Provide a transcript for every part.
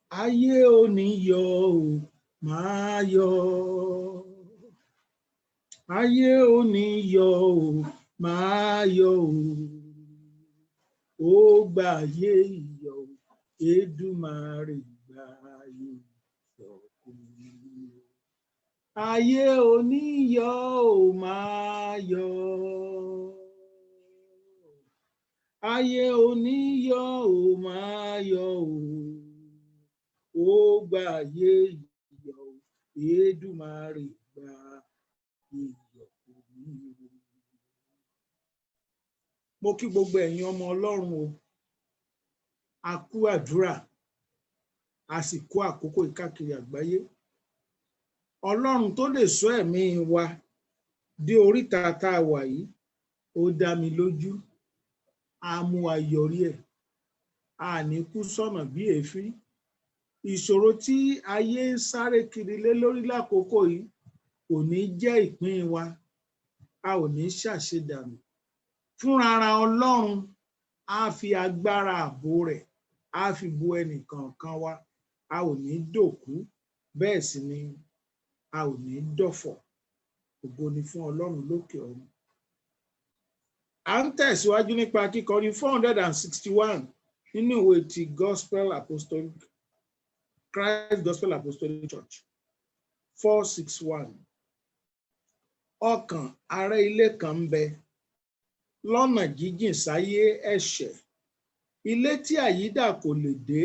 ayé ò ní yọ̀ o, máa yọ̀. Ayé ò ní yọ̀ o, máa yọ̀ o. Ó gbà ayé ìyọ̀ o, Èdùmàrè gbà ayé ìyọ̀ o. Ayé ò ní yọ̀ o, máa yọ̀. Ayé ò ní yọ̀ o, máa yọ̀ o. Ó gbà ayé ìyọ̀ o, Èdùmàrè gbà ìyọ̀ o. Mo kí gbogbo ẹ̀yin ọmọ Ọlọ́run o, a kú àdúrà, a sì kú àkókò ìkáàkiri àgbáyé. Ọlọ́run tó lè sọ ẹ̀mí wa dé oríta tá a wà yìí, ó dá mi lójú, a mú wa yọrí ẹ̀, a ní kú sọ́nà bí èéfín. Ìṣòro tí ayé ń sáré kiri lé lórí lákòókò yìí kò ní jẹ́ ìpín wa, a ò ní ṣàṣedànù. Fúnra ara Ọlọ́run á fi agbára ààbò rẹ̀, á fi bo ẹnìkọ̀ọ̀kan wa, a ò ní dòkú, bẹ́ẹ̀ sì ni a ò ní dọ̀fọ̀. Ògo ni fún Ọlọ́run lókè ọ̀run. À ń tẹ̀síwájú nípa kíkọrin 461 nínú ìwé ti Gospel Apostolic, Christ Gospel Apostolic Church 461. Ọkàn ará ilé kan ń bẹ lọ́nà jíjìn sáyé ẹ̀ṣẹ̀, ilé tí àyídà kò lè dé,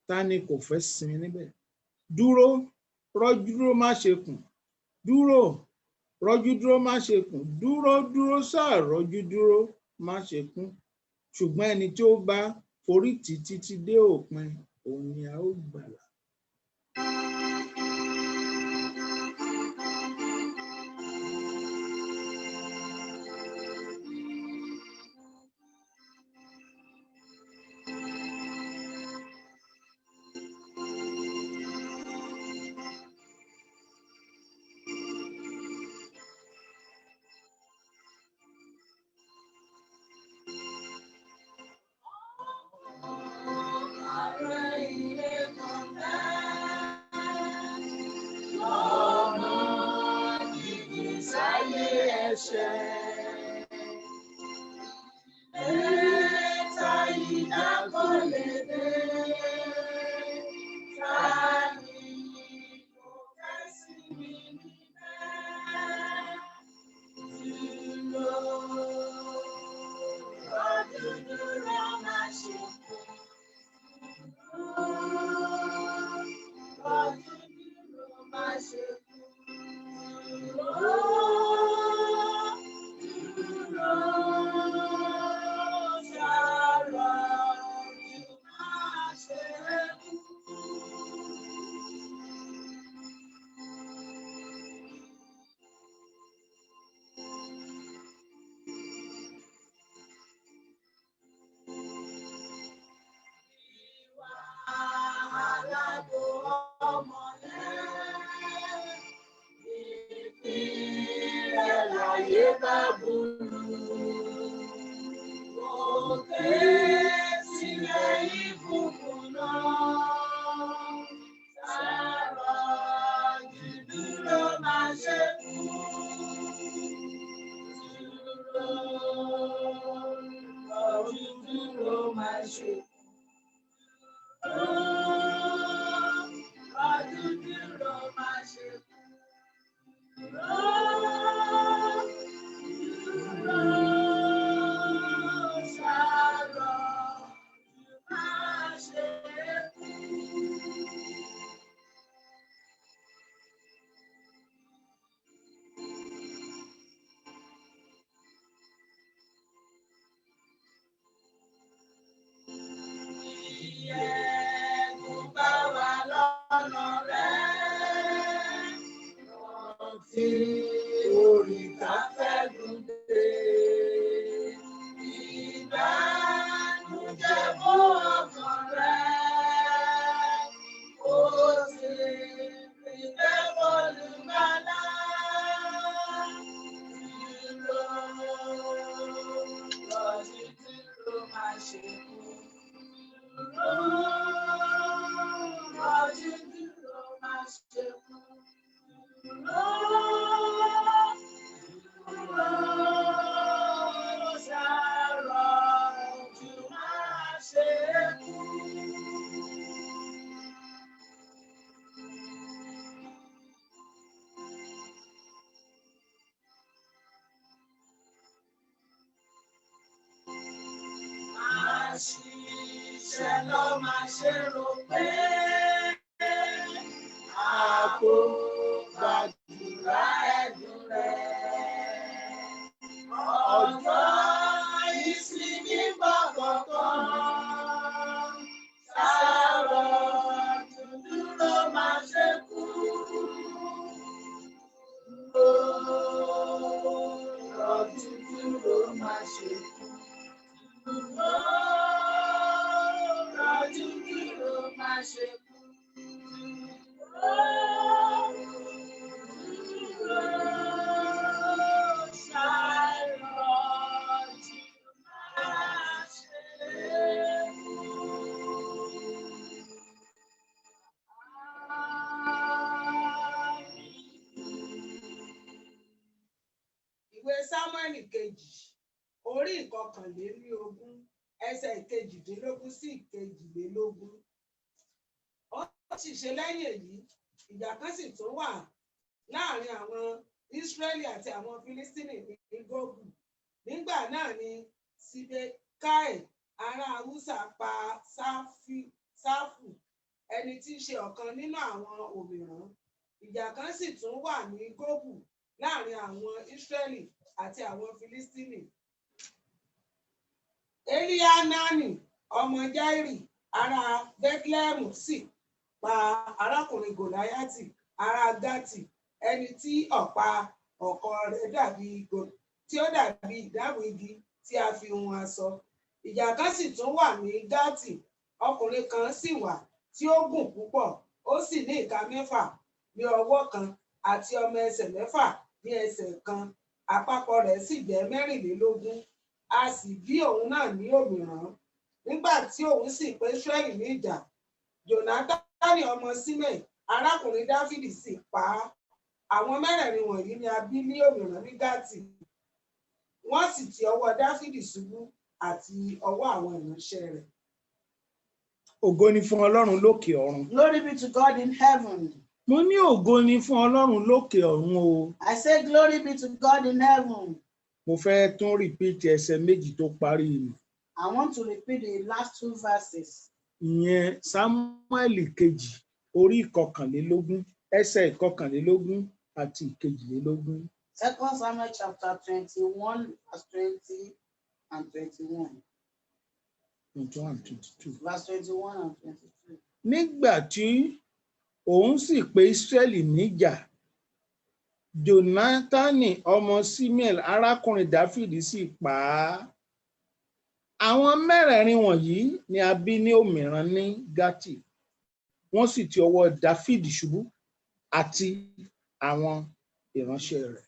ta ni kò fẹ́ sinmi níbẹ̀? Dúró, rọ́jú dúró, má ṣe kùn. Dúró, rọ́jú dúró, má ṣe kùn. Dúró, dúró, sáà rọ́jú dúró, má ṣe kùn. Ṣùgbọ́n ẹni tí ó bá forí tì títí dé òpin, òun ni a ó gbàlà. ló máa ṣe rò pé àpò gbàdúrà ẹ̀dùn rẹ̀. Ọjọ́ ìsinmi bọ̀ kọ̀ọ̀kan, sárọ̀ dúdúró máa ṣe kú. Sárọ̀ dúdúró máa ṣe kú. Sárọ̀ dúdúró máa ṣe kú. Ìwé Sámúẹ́lì kejì orí ìkọkànlélógún ẹsẹ̀ ìkejìdínlógún sí ìkejìlélógún. Ó sì ṣe lẹ́yìn èyí, ìjà kan sì tún wà láàrin àwọn Ísírẹ́lì àti àwọn Fílístínì ní Góbù. Nígbà náà ni Síbékáì ará Húṣà pa Sáfù, ẹni tí í ṣe ọ̀kan nínú àwọn òmìrán. Ìjà kan sì tún wà ní Góbù láàrin àwọn Ísírẹ́lì àti àwọn Fílístínì. Elianani ọmọ Jairi ará Bethlehem sì pa arákùnrin Gòláyátì ará Gátì, ẹni tí ọ̀pá ọ̀kọ̀ rẹ̀ dàbí ìdábò igi tí a fi hun aṣọ. Ìjà kan sì tún wà ní Gátì. Ọkùnrin kan sì wà tí ó gùn púpọ̀, ó sì ní ìka 6 ní ọwọ́ kan àti ọmọ ẹsẹ̀ 6 ní ẹsẹ̀ kan, àpapọ̀ rẹ̀ sì jẹ́ 24. A sì bí òun náà ní òmìrán. Nígbà tí òun sì pé Ísírẹ́lì ní ìjà, Jónátánì ọmọ Símei arákùnrin Dáfídì sì pa á. Àwọn mẹ́rẹ̀ẹ̀rin wọ̀nyí ni a bí ní òmìrán ní Gátì. Wọ́n sì ti ọwọ́ Dáfídì ṣubú àti ọwọ́ àwọn ìránṣẹ́ rẹ̀. Ògo ni fún Ọlọ́run lókè ọ̀run. Glory be to God in heaven. Mo ní ògo ni fún Ọlọ́run lókè ọ̀run o. I say glory be to God in heaven. Mo fẹ́ tún repeat ẹsẹ̀ méjì tó parí mi. I want to repeat the last 2 verses. Ìyẹn Sámúẹ́lì kejì orí ìkọkànlélógún ẹsẹ̀ ìkọkànlélógún àti ìkejìlélógún. 2 Samuel chapter 21 verse 20 and 21. 21 and 22. Verse 21 and 22. Nígbà tí òun sì pé Ísírẹ́lì níjà, Jónátánì ọmọ Símei arákùnrin Dáfídì sì pa á. Àwọn mẹ́rẹ̀ẹ̀rin wọ̀nyí ni a bí ní òmìrán ní Gátì. Wọ́n sì ti ọwọ́ Dáfídì ṣubú àti àwọn ìránṣẹ́ rẹ̀.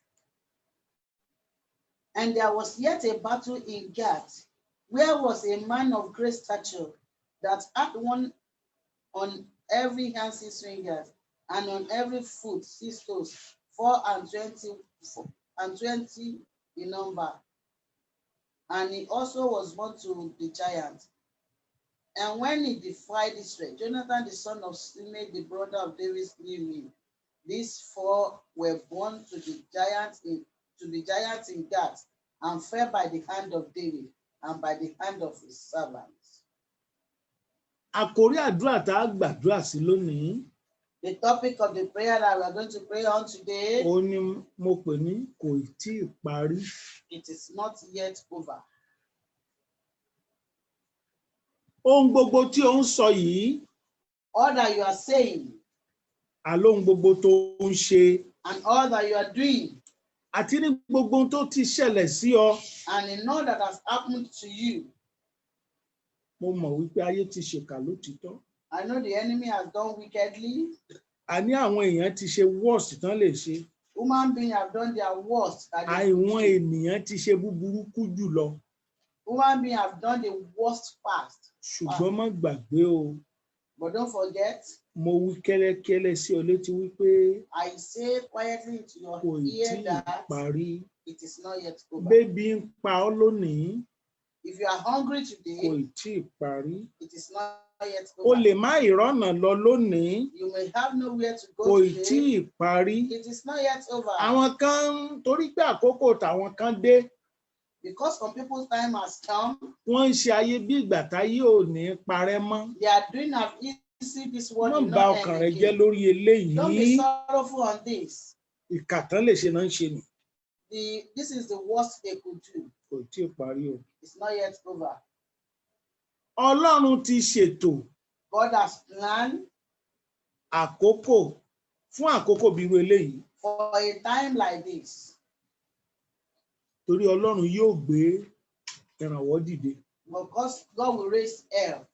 And there was yet a battle in Gath, where was a man of great stature, that had one on every hand 6 fingers, and on every foot 6 toes, 24 in number. And he also was born to the giant. And when he defied Israel, Jonathan the son of Shimei, the brother of David, slew him. These 4 were born to the giants in Gath, and fell by the hand of David and by the hand of his servants. Àkórí àdúrà tá a gbàdúrà sí lónìí. The topic of the prayer that we are going to pray on today. Ó ní mo pè ní kò tí ì parí. It is not yet over. Ohun gbogbo tí ó ń sọ yìí. All that you are saying. Àlóhun gbogbo tó ń ṣe. And all that you are doing. Àti ní gbogbo tó ti ṣẹlẹ̀ sí ọ. And in all that has happened to you. Mo mọ̀ wípé ayé ti ṣèkà lótìítọ́. I know the enemy has done wickedly. Àní àwọn èèyàn ti ṣe worst tán lè ṣe. Human beings have done their worst. Àwọn ènìyàn ti ṣe búburúkú jùlọ. Human beings have done the worst past. Ṣùgbọ́n má gbàgbé o. But don't forget. Mo wí kẹ́lẹ́kẹ́lẹ́ sí ọ létí wípé. I say quietly into your ear that it is not yet over. Bébí ń pa ọ́ lónìí. If you are hungry today, kò tí ì parí. It is not yet over. O lè má ìrọ́nà lọ lónìí. You may have nowhere to go kò today. tí ì parí. It is not yet over. Àwọn kan torí pé àkókò tàwọn kan dé. Because some people's time has come, wọ́n ń ṣe ayé bí ìgbà táyé ò ní parẹ́ mọ́. they are doing as easy this world Má will bà not ọkàn end rẹ jẹ́ again. lórí eléyìí. Don't be sorrowful on this. Ìkàtán lè ṣe náà ń ṣe nù. This is the worst they could do. Kò tí ì parí o. It's not yet over. Ọlọ́run ti ṣètò God has planned àkókò fún àkókò bí irú eléyìí. for a time like this. Torí Ọlọ́run yóò gbé ìrànwọ́ dìde. Because God will raise help.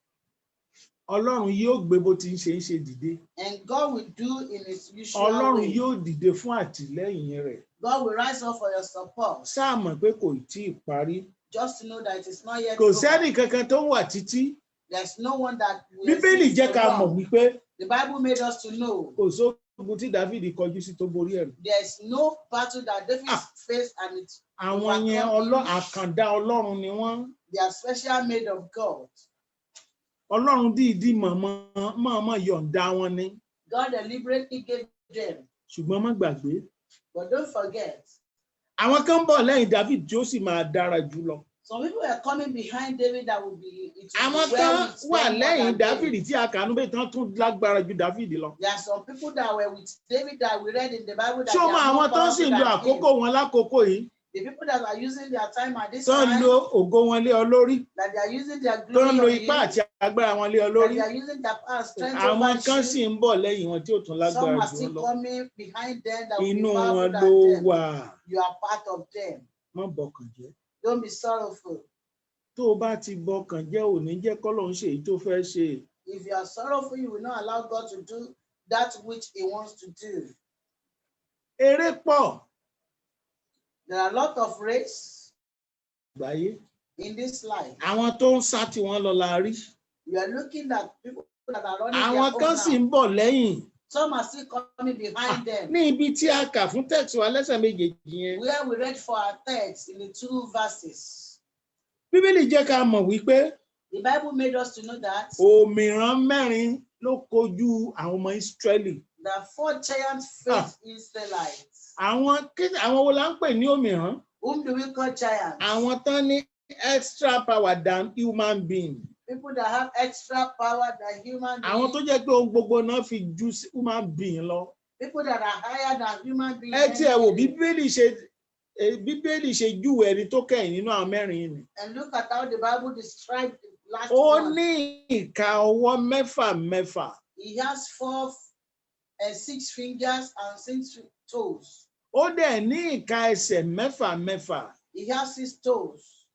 Ọlọ́run yóò gbé bó ti ń ṣe dìde. And God will do in his usual Ọlọ́run way. yóò dìde fún àtìlẹ́yìn rẹ̀. God will rise up for your support. Ṣáà mọ̀ pé kò tí ì parí. Just to know that it is not yet Kò over. sẹ́nì kankan tó wà títí. There's no one that will Bíbélì exist jẹ́ ká for mọ̀ long. wípé The Bible made us to know kò sóògùn tí Dáfídì kọjú sí tó borí ẹ̀rù. there's no battle that David faced and it Àwọn yẹn àkàndá Ọlọ́run ni wọ́n. they are special made of God. Ọlọ́run dìídì mọ̀ọ́mọ̀ yọ̀ǹda wọn ni. God deliberately gave them. Ṣùgbọ́n má gbàgbé. But don't forget, Àwọn kan ń bọ̀ lẹ́yìn Dáfídì tí ó sì máa dára jù lọ. some people are coming behind David that will be. Àwọn kan wà lẹ́yìn Dáfídì tí a kà níbẹ̀ tán tún lágbára ju Dáfídì lọ. There are some people that were with David that we read in the Bible that Ṣé o they mọ are àwọn more tó ń sì powerful lo than àkókò him. wọn lákòókò yìí? The people that are using their time at this Tó ń time, lo ògo wọn lé ọ lórí. that they are using their Tó glory ń lo on ipá you, àti agbára wọn lé ọ that lórí. they are using their power and strength Àwọn kan over sì you. ń bọ̀ lẹ́yìn wọn tí ó tún lágbára Some are jù wọn still lọ. coming behind them that will be Inú powerful wọn than ló them. wà. You are part of them. Má bọkàn jẹ́. Don't be sorrowful. Tó o bá ti bọkàn jẹ́ ò ní jẹ́ k'Ọlọ́run ṣe èyí tó fẹ́ ṣe. If you are sorrowful, you will not allow God to do that which he wants to do. Eré pọ̀ There are a lot of race gbáyé. in this life. Àwọn tó ń sá tí wọ́n lọ la rí. You are looking at people that are running Àwọn their kan own sì now. ń bọ̀ lẹ́yìn. Some are still coming behind them. Ní ibi tí a kà fún tẹ́ẹ̀sì wa lẹ́sẹ̀ méjèèjì yẹn. Where we read for our text in the 2 verses. Bíbélì jẹ́ ká mọ̀ wípé The Bible made us to know that òmìrán mẹ́rin ló kojú àwọn ọmọ Ísírẹ́lì. the 4 giants faced Israelites. Àwọn wo la ń pè ní òmìrán? Whom do we call giants? Àwọn tán ní extra power than human being. People that have extra power than human Àwọn tó beings. jẹ́ pé ohun gbogbo náà fi ju human being lọ. People that are higher than human beings. Ẹ tiẹ̀ wò Bíbélì ṣe júwe ẹni tó kẹ́yìn nínú àwọn mẹ́rin yìí ni. And look at how the Bible described the last Ó one. ní ìka ọwọ́ mẹ́fà. He has 4 and 6 fingers and 6 toes. Ó dẹ̀ ní ìka ẹsẹ̀ mẹ́fà. He has 6 toes.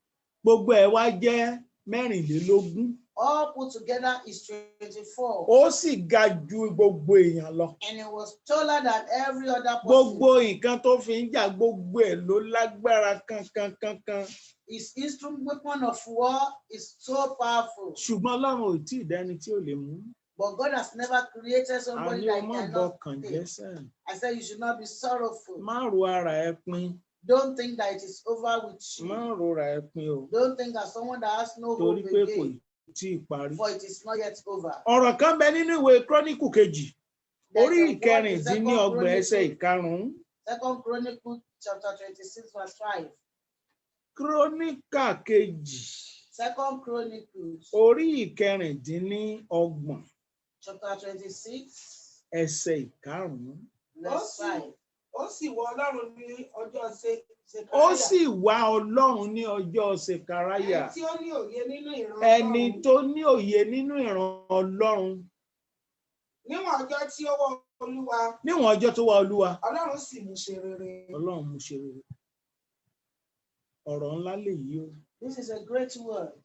Gbogbo ẹ̀ wá jẹ́ mẹ́rìnlélógún. All put together is 24. Ó sì ga ju gbogbo èèyàn lọ. And it was taller than every other person. Gbogbo nǹkan tó fi ń jà gbogbo ẹ̀ ló lágbára kankan. His instrument weapon of war is so powerful. Ṣùgbọ́n Ọlọ́run ò tí ì dẹ́ni tí ò lè mú. But God has never created somebody Àní that ọmọ cannot bọkàn take. jẹ́ sẹ́yìn. I said you should not be sorrowful. Má ro ara ẹ pin. Don't think that it is over with Má you. rora ẹ pin o. Don't think that someone that has no Torí hope pé kò again, tí ì parí. for it is not yet over. Ọ̀rọ̀ kan bẹ nínú ìwé Kíróníkù kejì. There's Orí a word in ìkẹrìndínlọ́gbọ̀n ẹsẹ̀ ìkarùn-ún. 2 Chronicles chapter 26 verse 5. Kíróníkà kejì. 2 Chronicles Orí ìkẹrìndínlọ́gbọ̀n chapter 26 ẹsẹ̀ ìkarùn-ún. verse 5. Ó sì wọ Ọlọ́run ní ọjọ́ Ṣekáríà. Ó sì wá Ọlọ́run ní ọjọ́ Ṣekáríà. Ẹni tí ó ní òye nínú ìran Ẹni Ọlọ́run. tó ní òye nínú ìran Ọlọ́run. Níwọ̀n ọjọ́ tí ó wọ Olúwa, Níwọ̀n ọjọ́ tó wá Olúwa. Ọlọ́run sì mú ṣe rere. Ọlọ́run mú ṣe rere. Ọ̀rọ̀ ńlá lèyí o. This is a great word.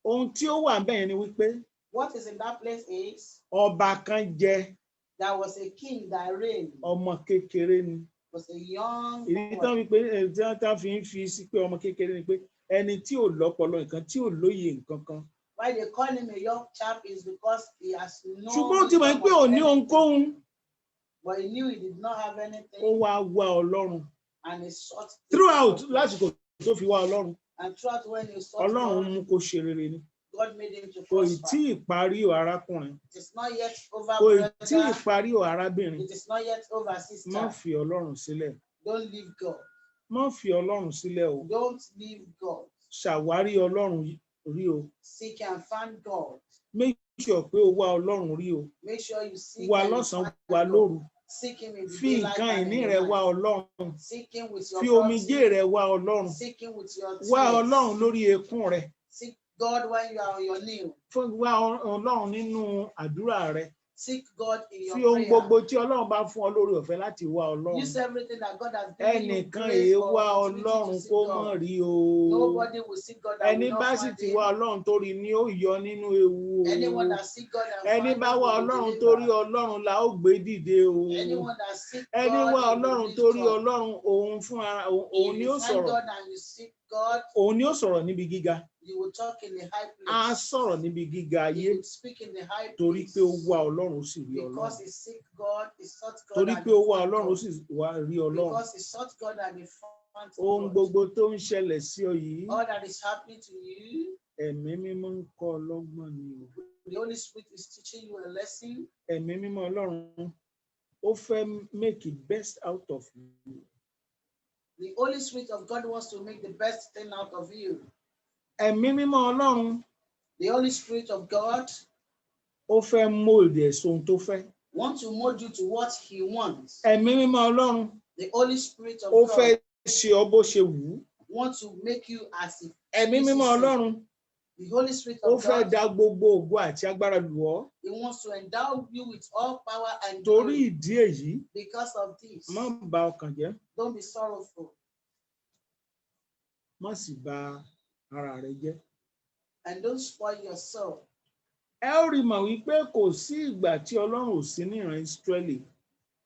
Ohun tí ó wà ńbẹ̀ yẹn ni wípé What is in that place is ọba kan jẹ there was a king that reigned. ọmọ kékeré ni. Was a young Èyí tán boy. wípé tí wọ́n fi ń fi sí pé ọmọ kékeré ni pé ẹni tí ò lọ́pọlọ nǹkan tí ò lóye nǹkan kan. Why they call him a young chap is because he has no. Ṣùgbọ́n ó ti mọ̀ pé ò ní ohunkóhun. But he knew he did not have Ó anything, wá wá Ọlọ́run. and he sought Throughout lásìkò tó fi wá Ọlọ́run. and throughout when he sought Ọlọ́run God, mú kó ṣe rere ni. God made him to Kò tí prosper. ì parí o arákùnrin. It is not yet over, Kò tí ì brother. parí o arábìnrin. It is not yet over, Má sister. fi Ọlọ́run sílẹ̀. Don't leave God. má fi Ọlọ́run sílẹ̀ o. Don't leave God. Ṣàwárí Ọlọ́run rí o. Seek and find God. Make sure pé o wá Ọlọ́run rí o. Make sure you seek Wá and you lọ́sàn-án, find wá God. lóru. Seek him in the Fi daylight nǹkan and ìní in rẹ the wá night. Ọlọ́run. Seek him with your Fi omijé property. rẹ wá Ọlọ́run. Seek him with your Wá tears. Ọlọ́run lórí ekún rẹ. Seek God when you are on your knee. Wá Ọlọ́run nínú àdúrà rẹ. Seek God in your Fi ohun prayer. gbogbo tí Ọlọ́run bá fún ọ lórí ọ̀fẹ́ láti wá Ọlọ́run. Use everything that God has given you. Ẹnìkan Grace èé or wá opportunity to Ọlọ́run seek kó God. mọ̀ rí o. Nobody will seek God and Ẹni will bá not sì find ti him. wá Ọlọ́run torí ni ó yọ nínú ewu o. Anyone that seek God and Ẹni find bá him wá will be Ọlọ́run torí delivered. Ọlọ́run la ó gbé dìde o. Anyone that seek Ẹni God wá will Ọlọ́run be torí lifted up. Ọlọ́run òun fún ara òun If ni you ó find sọ̀rọ̀. God and you seek God, Òun ni ó sọ̀rọ̀ níbi gíga. you will talk in the high Á place. sọ̀rọ̀ níbi gíga ayé You will speak in the high torí place. pé ó wá Ọlọ́run ó sì rí Because Ọlọ́run. he seek God, he sought God Torí and pé he ó wá found Ọlọ́run ó God. sì wá rí Ọlọ́run. Because he sought God and he found Ohun God. gbogbo tó ń ṣẹlẹ̀ sí ọ yìí, All that is happening to you, Ẹ̀mí mímọ́ ń kọ́ ọ lọ́gbọ́n ni o. the Holy Spirit is teaching you a lesson. Ẹ̀mí mímọ́ Ọlọ́run ó fẹ́ make the best out of you. The Holy Spirit of God wants to make the best thing out of you. Ẹ̀mí mímọ́ Ọlọ́run The Holy Spirit of God ó fẹ́ mold ẹ̀ sóhun tó fẹ́. wants to mold you to what he wants. Ẹ̀mí mímọ́ Ọlọ́run The Holy Spirit of ó God fẹ́ ṣe ọ bó ṣe wù ú. wants to make you as if Ẹ̀mí mímọ́ Ọlọ́run the Holy Spirit ó of fẹ́ God, dá gbogbo ògo àti agbára lù ọ́. he wants to endow you with all power and Torí glory. ìdí èyí, Because of this, má bà ọkàn jẹ́, don't be sorrowful má sì bà ara rẹ jẹ́. and don't spoil your soul. Ẹ ó rí mọ̀ wípé kò sí ìgbà tí Ọlọ́run ò sí ní ìran Ísírẹ́lì.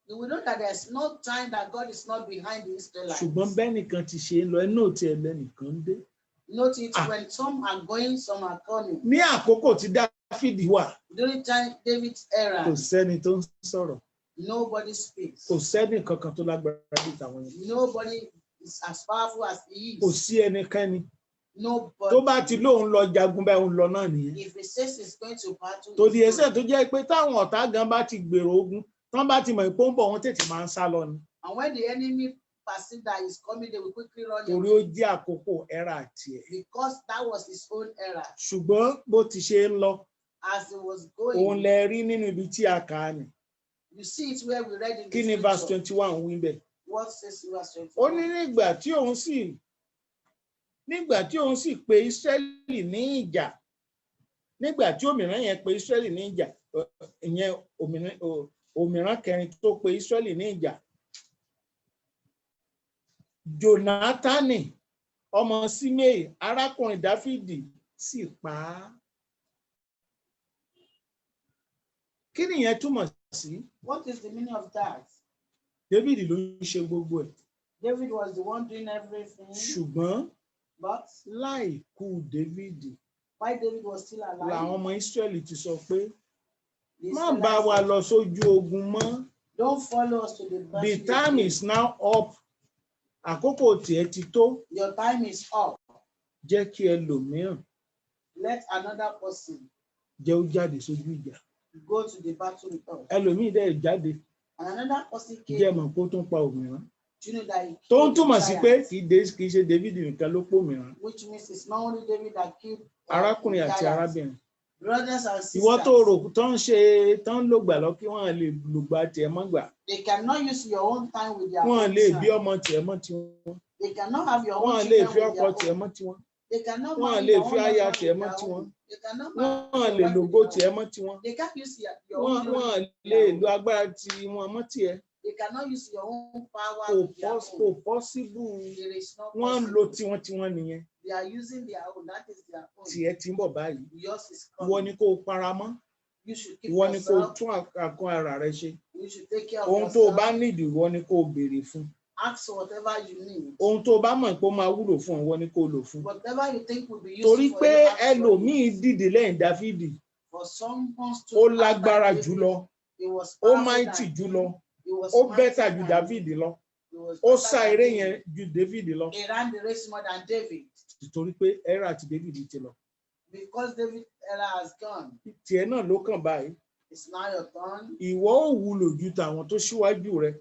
You will know that there's no time that God is not behind the Israelites. Ṣùgbọ́n bẹ́nìkan ti ṣe é lọ, ẹ náà tí ẹlẹ́nìkan ń dé. Note it when some are going, some are coming. Ní àkókò tí Dáfídì wà, During time David's era, kò sẹ́ni tó ń sọ̀rọ̀. nobody speaks. Kò sẹ́ni kankan tó lágbára bí tàwọn yẹn. Nobody is as powerful as he Kò is. sí ẹnikẹ́ni Nobody. tó bá ti lóun lọ jagun báyìí òun lọ náà nìyẹn. If he says he's going to battle, Tòdì he's ẹsẹ̀ going. tó jẹ́ pé táwọn ọ̀tá gan bá ti gbèrò ogun, tán bá ti mọ̀ pé ó ń bọ̀ wọ́n tètè máa ń sá lọ ni. And when the enemy perceive that he's coming, they will quickly run Torí away. ó jẹ́ àkókò ẹ̀rà tiẹ̀. Because that was his own era. Ṣùgbọ́n bó ti ṣe ń lọ, As he was òun going, lẹ rí nínú ibi tí a kà á nì. you see it where we read in Kí the ni verse scripture. 21 wí bẹ́ẹ̀? What says verse Ó ní 21? nígbà tí òun sì pe Ísírẹ́lì ní ìjà, nígbà tí òmìrán yẹn pe Ísírẹ́lì ní ìjà, ìyẹn òmìrán kẹrin tó pe Ísírẹ́lì ní ìjà, Jónátánì ọmọ Síméì arákùnrin Dáfídì sì pa á. Kí nìyẹn túmọ̀ sí? What is the meaning of that? Dáfídì ló ń ṣe gbogbo ẹ̀. David was the one doing everything, Ṣùgbọ́n but láì kú Dáfídì, while David was still làwọn alive, ọmọ Ísírẹ́lì ti sọ pé the má bá wa Israelites lọ sójú ogun mọ́. said, don't follow us to the The battle. time again. is now up. Àkókò tiẹ̀ ti tó. Your time is up. Jẹ́ kí ẹlòmíràn Let another person jẹ́ ó jáde sójú ìjà. go to the battle with us. Ẹlòmíì dẹ̀ jáde And another person jẹ́ came. mọ̀ kó tún pa òmíràn. Do you know that he Tó ń killed the túmọ̀ sí pé giant? kì í ṣe David nìkan ló pò mìíràn. Which means it's not only David that killed Arákùnrin the àti giants. arábìnrin. Brothers and Ìwọ sisters, tó rò tán ló gbà lọ kí wọ́n lè lògbà tiẹ̀ mọ́ gbà. they cannot use your own time with their Wọ́n own lè bí time. ọmọ tiẹ̀ mọ́ tiwọn. They cannot have your own Wọ́n lè children fi with ọkọ their tiẹ̀ own. mọ́ tiwọn. They cannot Wọ́n marry lè your fi own aya husband tiẹ̀ with mọ́ their tiwọn. own. They cannot Wọ́n marry lè your wife lògo with their tiẹ̀ own. mọ́ tiwọn. They can't use your own Wọ́n glory with lè their lo own. agbára tiwọn mọ́ tiẹ̀. They cannot use your own power Kò with their kò own. possible. There is no Wọ́n ń lo possible. tiwọn nìyẹn. They are using their own. That is their own. Tiẹ̀ ti ń bọ̀ báyìí. Yours is Ìwọ ni coming. kó o para mọ́. You should keep Ìwọ ni kó o yourself. tún àkọ́ ara rẹ ṣe. You should take care of Ohun tó o bá yourself. nídìí ìwọ ni kó o béèrè fún. Ask for whatever you need. Ohun tó o bá mọ̀ pé ó máa wúlò fún ọ, ìwọ ni kó o lò fún. Whatever you think will be Torí useful for pé you, ask for it. ẹlòmíì dìde lẹ́yìn Dáfídì. For someone Ó stood lágbára after jù David, lọ. he was Ó powerful máìtì than jù him. lọ. He was Ó mighty bẹ́tà ju than Dáfídì him. lọ. He was Ó better sá than eré David. yẹn ju Dáfídì lọ. He ran the race more than David. Torí pé ẹ̀rà àti Dáfídì ti lọ. Because David's era has gone. Tiẹ̀ náà ló kàn báyìí. It's now your turn. Ìwọ ò wúlò ju tàwọn tó ṣíwájú rẹ.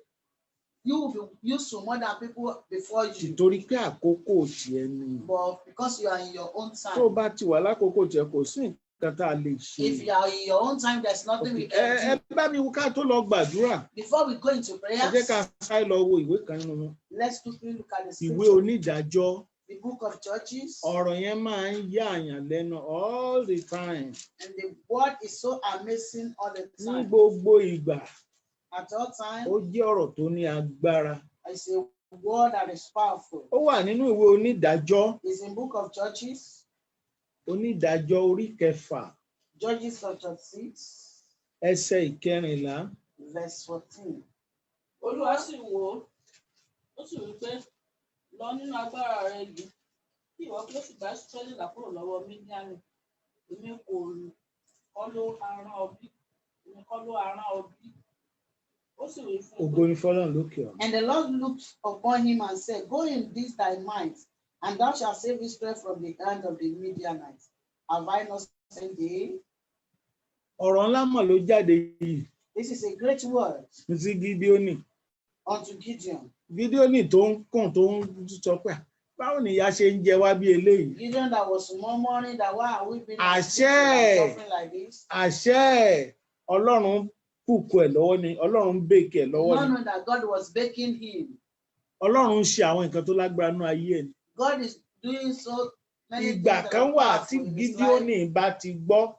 you will be useful more than people before you. Nítorí pé àkókò tiẹ̀ ni. But because you are in your own Tó time, bá ti wà lákòókò tiẹ̀ kò sí nǹkan tá a lè ṣe. if you are in your own time, there's nothing we can do. Ẹ bá mi ká tó lọ gbàdúrà. Before we go into Ẹ jẹ́ ká prayers, sáré lọ wo ìwé kan nínú wọn. let's quickly look at the Ìwé scripture. Onídàájọ́. The book of Judges, Ọ̀rọ̀ yẹn máa ń yà àyàn lẹ́nu all the time. and the word is so amazing all the Ní time. gbogbo ìgbà, At all time, ó jẹ́ ọ̀rọ̀ tó ní agbára. it's a word that is powerful. Ó wà nínú ìwé Onídàájọ́. It's in book of Judges, Onídàájọ́ orí kẹfà Judges chapter 6, ẹsẹ̀ ìkẹrìnlá. verse 14. Olúwa sì wò ó sì wí pé lọ nínú agbára rẹ yìí kí ìwọ kí ó sì bá Ísírẹ́lì là kúrò lọ́wọ́ Mídíánì. Èmi kọ́ ló arán ọ bí. Èmi kọ́ ló arán ọ bí. Ó sì wí fún un Ògo ni fọ́lọ́run lókè ọ̀run. And the Lord looked upon him and said, Go in this thy might, and thou shalt save Israel from the hand of the Midianites. Have I not sent thee? Ọ̀rọ̀ ńlá mọ̀ ló jáde yìí This is a great word ní sí Gídíónì. unto Gideon. Gídíónì tó ń kùn tó ń sọ pé báwo ni ìyà ṣe ń jẹ wá bí eléyìí. Gideon that was murmuring that why are we being Àṣẹ. suffering like this? Àṣẹ Ọlọ́run kùkù ẹ̀ lọ́wọ́ ni Ọlọ́run ń bèkì ẹ̀ lọ́wọ́ Not ni. knowing that God was baking him. Ọlọ́run ń ṣe àwọn nǹkan tó lágbára nínú ayé ẹ̀ ni. God is doing so many things Ìgbà that kan are wà powerful tí in his Gídíónì life. bá ti gbọ́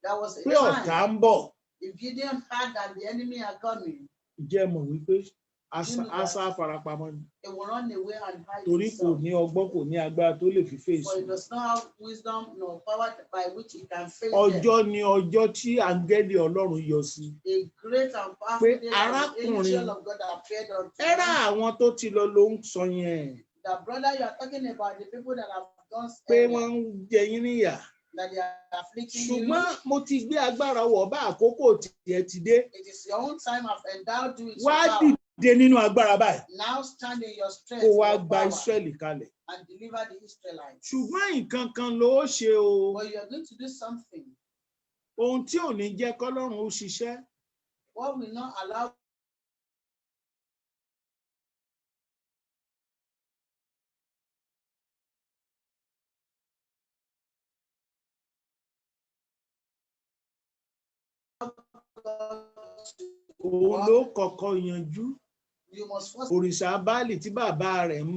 There was a pé ọ̀tá time ń bọ̀, if Gideon heard that the enemy are coming, jẹ́ mọ̀ wípé You know that. àṣà farapamọ́ ni. he will run away and hide Torí kò himself. ní ọgbọ́n kò ní agbára tó lè fi fèsì. For he does not have wisdom nor power by which he can face them. Ọjọ́ ni ọjọ́ tí áńgẹ́lì Ọlọ́run yọ sí. A great and powerful Pé day that the arákùnrin, angel of God appeared unto Ẹ́rà him. àwọn tó ti lọ ló ń sọ yẹn The brother you are talking about, the people that have gone pé earlier, wọ́n ń jẹ yín níyà. that they are afflicting Ṣùgbọ́n you. mo ti gbé agbára wọ̀ bá àkókò tiẹ̀ ti dé. It is your own time I've endowed you with Wá your power. dìde nínú agbára báyìí. Now stand in your strength Kó wá your gba power, Ísírẹ́lì kalẹ̀. and deliver the Israelites. Ṣùgbọ́n nǹkan kan ló ṣe o. But you are going to do something. Ohun tí ò ní jẹ́ kọ́lọ́run ó ṣiṣẹ́. What will not allow God to Òun ló kọ́kọ́ yanjú. you must first Òrìṣà Báálì tí bàbá rẹ̀ ń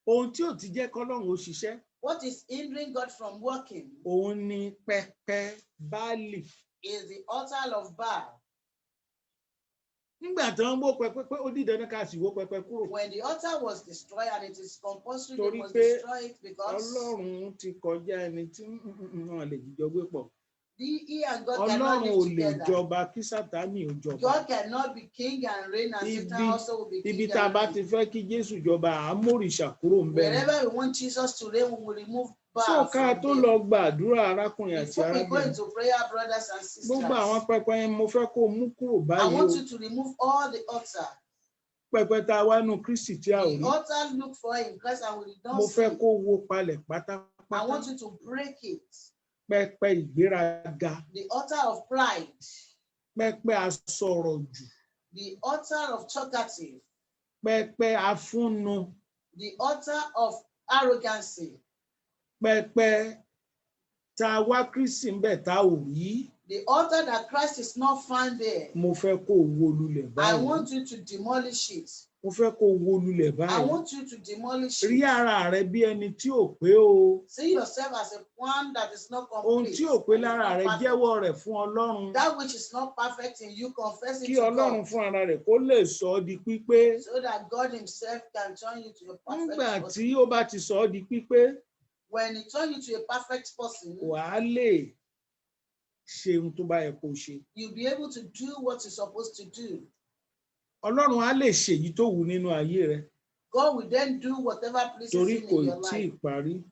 ohun tí ò ti jẹ́ kọ́lọ́run ó ṣiṣẹ́. what is hindering God from working Òun ni pẹpẹ Báálì. is the altar of Baal. Nígbà tí wọ́n wó pẹpẹ pé ó di dandan ká sì wó pẹpẹ kúrò. When the altar was destroyed, and it is compulsory they Torí must pé destroy it because Ọlọ́run ti kọjá ẹni tí wọ́n lè jíjọ gbé pọ̀. he and God cannot Ọlọ́run ò live lè together. jọba kí Sátánì ò jọba. God cannot be king and reign, and Satan also will be king Ibi tá a and bá reign. ti fẹ́ kí Jésù jọba àmórìṣà kúrò ń bẹ̀. Wherever we want Jesus to reign, we will remove So Baal ká from tó there. lọ gbàdúrà arákùnrin àti Before we go arábìnrin. into prayer, brothers and sisters, Gbogbo àwọn pẹpẹ yẹn mo fẹ́ kó o mú kúrò I báyìí want o. you to remove all the altar. Pẹpẹ tá a wá nù Kristi tí a ò The rí. altar look for in Christ, and we Mo don't see. fẹ́ kó o wó palẹ̀ I pátápátá. want you to break it. Pẹpẹ ìgbéraga. The altar of pride, Pẹpẹ asọ̀rọ̀ jù. the altar of talkative, Pẹpẹ afúnnu. the altar of arrogancy, Pẹpẹ tá a wá Kristi ń bẹ̀ tá ò rí. The altar that Christ is not found there, mo fẹ́ kó o wó lulẹ̀ I báyìí. want you to demolish it. Mo fẹ́ kó o wó lulẹ̀ I báyìí. want you to demolish Rí it. ara rẹ bí ẹni tí ò pé o. See yourself as a one that is not Ohun complete. tí ò pé and is lára not rẹ perfect. jẹ́wọ́ rẹ̀ fún Ọlọ́run. That which is not perfect in you, confess it Kí to Ọlọ́run God, fún ara rẹ̀ kó lè sọ ọ́ di pípé. so that God himself can turn you to a perfect Nígbà person. tí ó bá ti sọ ọ́ di pípé, When he turns you to a perfect person, wàá lè ṣe ohun tó bá yẹ kó o ṣe. you'll be able to do what you're supposed to do. Ọlọ́run á lè ṣèyí tó wù nínú ayé rẹ God will then do whatever pleases torí him kò in your tí ì life, parí.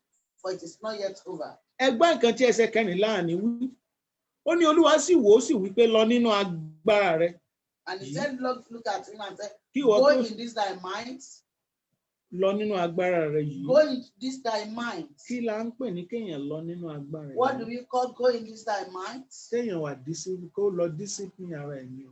for it is not yet over. Ẹgbọ́n nǹkan tí ẹsẹ̀ kẹrìnlá ní wí. Ó ní Olúwa sì wò ó sì wí pé lọ nínú agbára rẹ. And he Yeah. said, look at him and said, Kí ìwọ go tó in this thy mind, lọ nínú agbára rẹ yìí. go in this thy mind. Kí la ń pè ní kéèyàn lọ nínú agbára What do yìí? we call go in this thy mind? Kéèyàn wà kó lọ discipline ara ẹ̀ ni o.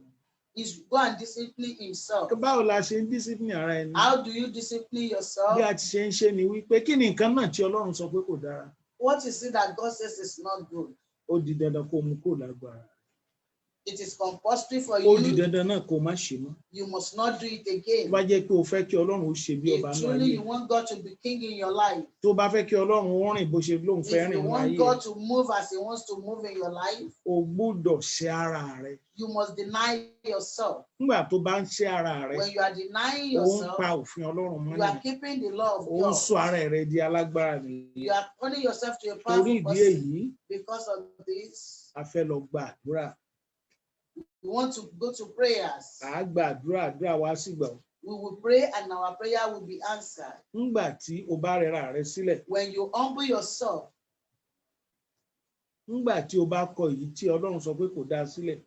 Is go and discipline himself. Báwo la ṣe ń discipline ara ẹ̀ ni? How do you discipline yourself? Bí a ti ṣe ń ṣe ni wípé kí ni nǹkan náà tí Ọlọ́run sọ pé kò dára? What is it that God says is not good? Ó di dandan kó mú kó lágbára. It is compulsory for Ó di you. dandan náà kó má ṣe mọ́. You must not do it Tó again. bá jẹ́ pé o fẹ́ kí Ọlọ́run ó ṣe bí ọba If nínú truly ayé. you want God to be king in your life, Tó bá fẹ́ kí Ọlọ́run ó rìn bó ṣe lóun fẹ́ if rìn you nínú want ayé. God to move as he wants to move in your life, O gbúdọ̀ ṣe ara rẹ. you must deny yourself. Nígbà tó bá ń ṣe ara rẹ, When you are denying ó ń yourself, pa òfin Ọlọ́run mọ́ you are nìyẹn. keeping the law of Ó ń God. sọ ara rẹ di alágbára nìyẹn. You are turning yourself to a Torí powerful ìdí person. èyí, Because of this, a fẹ́ lọ gba àdúrà. we want to go to prayers. À á gba àdúrà, àdúrà wa sì gbà. We will pray and our prayer will be answered. Nígbà tí o bá rẹra rẹ sílẹ̀, When you humble yourself, nígbà tí o bá kọ èyí tí Ọlọ́run sọ pé kò dáa sílẹ̀,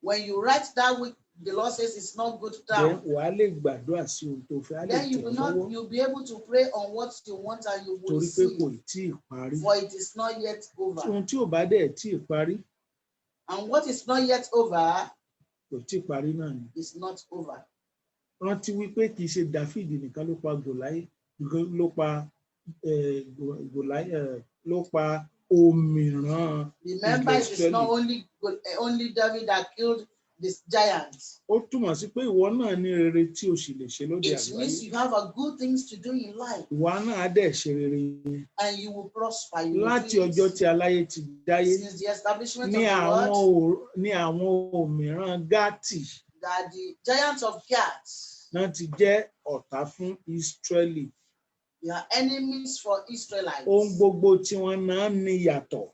when you write that which the Lord says is not good then down, wà á lè gbàdúrà sí ohun tó fẹ́, á lè then you tẹ̀ will ọ́ not, lọ́wọ́ you'll be able to pray on what you want and you will torí pé kò see, tí ì parí. for it is not yet over. Ohun tí ò bá dẹ̀ tí ì parí, And what is not yet over kò tí ì parí náà ni. is not over. Rántí wípé kì í ṣe Dáfídì nìkan ló pa Gòláyé, ló pa òmìrán Remember, it is not only David that killed this giant. Ó túmọ̀ sí pé ìwọ náà ní rere tí o sì lè ṣe lóde It means àgbáyé. you have a good things to do in life Ìwà náà á dẹ̀ ṣe rere yẹn. and you will prosper. You will Láti do it. ọjọ́ tí aláyé ti dáyé, Since the establishment ní of the world, ní àwọn òmìrán Gátì that the giants of Gath, náà ti jẹ́ ọ̀tá fún Ísírẹ́lì. they are enemies for Israelites. Ohun gbogbo tí wọ́n náà ní yàtọ̀.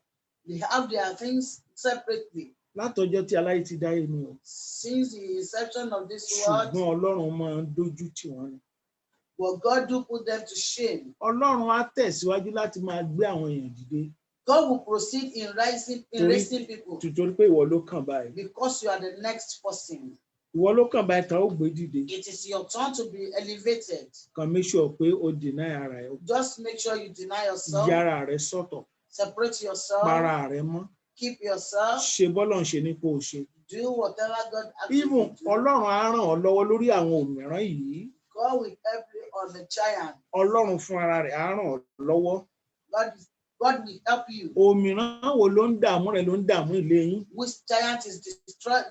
They have their things separately. Látọjọ́ tí aláyé ti dáyé ni o. Since the inception of this world, Ṣùgbọ́n Ọlọ́run máa ń dójú tì wọ́n ni. but God do put them to shame. Ọlọ́run á tẹ̀síwájú láti máa gbé àwọn èèyàn dìde. God will proceed in raising people Nítorí pé ìwọ ló kàn báyìí. because you are the next person. Ìwọ ló kàn báyìí tán ó gbé dìde. It is your turn to be elevated. Kàn make sure pé o deny ara ẹ. Just make sure you deny yourself, Yára rẹ sọ́tọ̀. separate yourself, Para rẹ mọ́. keep yourself, Ṣe bọ́lọ̀ ń ṣe ní kó o ṣe. do whatever God asks you Even to do. Ọlọ́run á ràn ọ́ lọ́wọ́ lórí àwọn òmíràn yìí. God will help you on the giant. Ọlọ́run fún ara rẹ̀ á ràn ọ́ lọ́wọ́. God will help you. Òmíràn wo ló ń dààmú rẹ ló ń dààmú ilé yín? Which giant is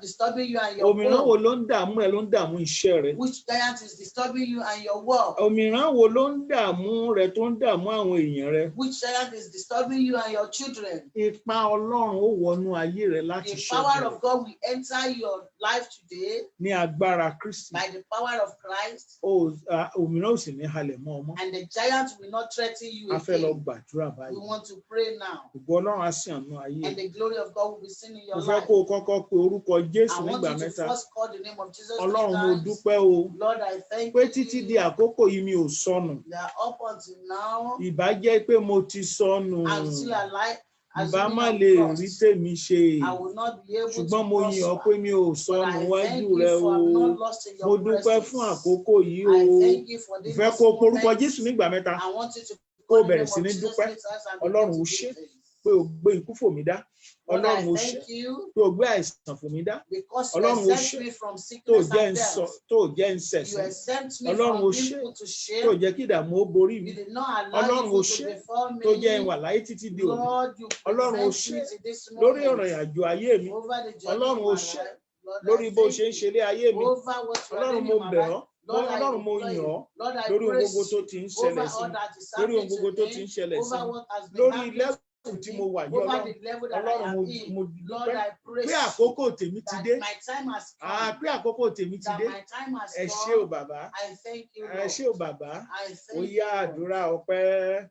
disturbing you and your Òmíràn wo home? ló ń dààmú rẹ ló ń dààmú iṣẹ́ rẹ? Which giant is disturbing you and your work? Òmíràn wo ló ń dààmú rẹ tó ń dààmú àwọn èèyàn rẹ? Which giant is disturbing you and your children? Ipa Ọlọ́run ó wọnú ayé rẹ láti The power ṣẹ́gun of God will enter your life today ní agbára Kristi. by the power of Christ, Òmíràn ò sì ní halẹ̀ mọ́ ọmọ. and the giant will not threaten you A fẹ́ lọ again. gbàdúrà We báyìí. want to pray now, Ògo Ọlọ́run á sì àánú ayé. and the glory of God will be seen in Mo your fẹ́ life. kó o kọ́kọ́ pe orúkọ Jésù I want nígbà you to mẹ́ta. first call the name of Jesus. Ọlọ́run mo 3 times. dúpẹ́ o Lord, I thank pé títí di you àkókò yìí mi ò sọnù. that up until now, Ìbá jẹ́ pé mo ti sọnù. I'm still alive. Ìbá Assuming má I'm lè lost, rí tèmi ṣe. I will not be able Ṣùgbọ́n to mo yìn ọ́ pé prosper. mi ò But sọnù I wájú thank rẹ you o. for I'm not lost in Mo your dúpẹ́ presence. fún àkókò yìí o. I thank you for Mo this fẹ́ kó o porúkọ moment. Jésù nígbà mẹ́ta. I want you to Kó o call the bẹ̀rẹ̀ name sí of ní Jesus dúpẹ́. 3 times and Ọlọ́run begin ó to ṣé give thanks. pé o gbé ikú fò mí dá. Lord, I Ọlọ́run ó ṣé thank you tó gbé àìsàn fún mi dá. because you Ọlọ́run ó exempt ṣé me from tó sickness jẹ́ ń and sọ death. tó jẹ́ ń You ṣẹ̀sín. exempt me Ọlọ́run ó from ṣé being put to tó shame. jẹ́ kí ìdààmú ó borí mi. You did not allow Ọlọ́run ó evil ṣé to befall tó jẹ́ ń me. wà láyé títí di òní. Lord, you Ọlọ́run ó present ṣé me to this lórí moment ìrìn àjò ayé mi. over the journey Ọlọ́run of ó my ṣé life. Lord, lórí I bó thank ṣe ń ṣe you ilé ayé mi. over what you are Ọlọ́run doing mo in my bẹ̀ life. ọ́. Lord, I Ọlọ́run mo implore yàn you. ọ́ Lord, I lórí ohun gbogbo praise tó you ti ń over ṣẹlẹ̀ sí all mi. that is Lórí ohun happening gbogbo to tó ti me, ń ṣẹlẹ̀ sí over mi. what has been Lórí happening lẹ́kùn to tí me, mo wà yìí over Ọlọ́run. the level that I Ọlọ́run am mo in. Lord, dúpẹ́ I praise pé you àkókò tèmi ti that dé. my time has Pé come. àkókò tèmi ti That dé. my time has Ẹ ṣé o come. bàbá. I thank you, Ẹ ṣé Lord. o bàbá. I Ó thank yá you, Lord. àdúrà ọpẹ́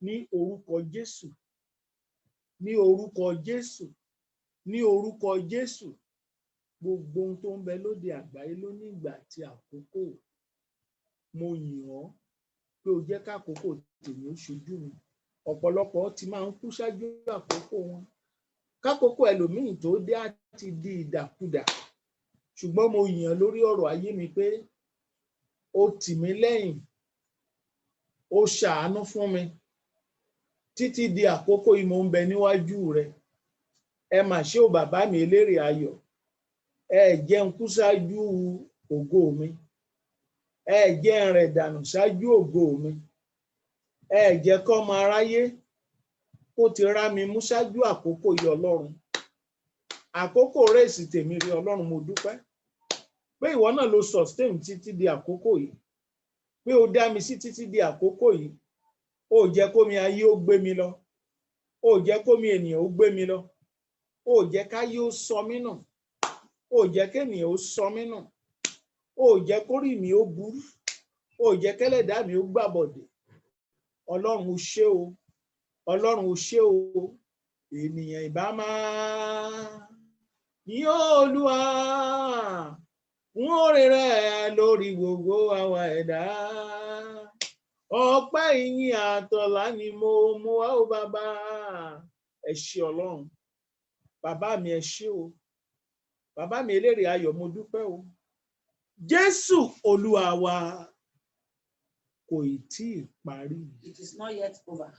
ní orúkọ Jésù. Ní orúkọ Jésù. Ní orúkọ Jésù. Gbogbo ohun tó ń bẹ lóde àgbáyé ló ní ìgbà àti àkókò. Mo yìn ọ́ pé o jẹ́ kákòókò tèmi ó ṣojú mi. Ọ̀pọ̀lọpọ̀ ti máa ń kú ṣáájú àkókò wọn. Kákòókò ẹlòmíì tó dé á ti di ìdàkudà. Ṣùgbọ́n mo yìn ọ́ lórí ọ̀rọ̀ ayé mi pé o tì mí lẹ́yìn. O ṣàánú fún mi. Títí di àkókò yìí mo ń bẹ níwájú rẹ. Ẹ mà ṣé o bàbá mi elérè ayọ̀. Ẹ jẹ́ n kú ṣáájú ògo mi. Ẹ jẹ́ n rẹ̀ dànù ṣáájú ògo mi. Ẹ jẹ́ kọ́mọ aráyé kó ti rá mi mú ṣáájú àkókò yìí Ọlọ́run. Àkókò rèsì tèmi rí Ọlọ́run mo dúpẹ́. Pé ìwọ náà ló sustain títí di àkókò yìí. Pé o dá mi sí títí di àkókò yìí. O jẹ́ kómi ayé ó gbé mi lọ. O jẹ́ kómi ènìyàn ó gbé mi lọ. O jẹ́ káyé ó sọ mí nù. O jẹ́ kéènìyàn ó sọ mí nù. O jẹ́ kórìí mi ó burú. O jẹ́ kẹ́lẹ́dàá mi ó gbàbọ̀dè. Ọlọ́run ó ṣé o. Ọlọ́run ó ṣé o. Ènìyàn ìbá máa yìn Olúwa fún oore rẹ̀ lórí gbogbo àwa ẹ̀dá. Ọpẹ́ ìyìn àtọ̀lá ni mo mú wá o bàbá. Ẹ ṣé Ọlọ́run. Bàbá mi ẹ ṣé o. Bàbá mi elérè ayọ̀ mo dúpẹ́ o. Jésù Olúwa wa kò tí ì parí. It is not yet over.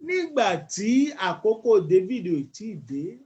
Nígbà tí àkókò David ò tí ì dé,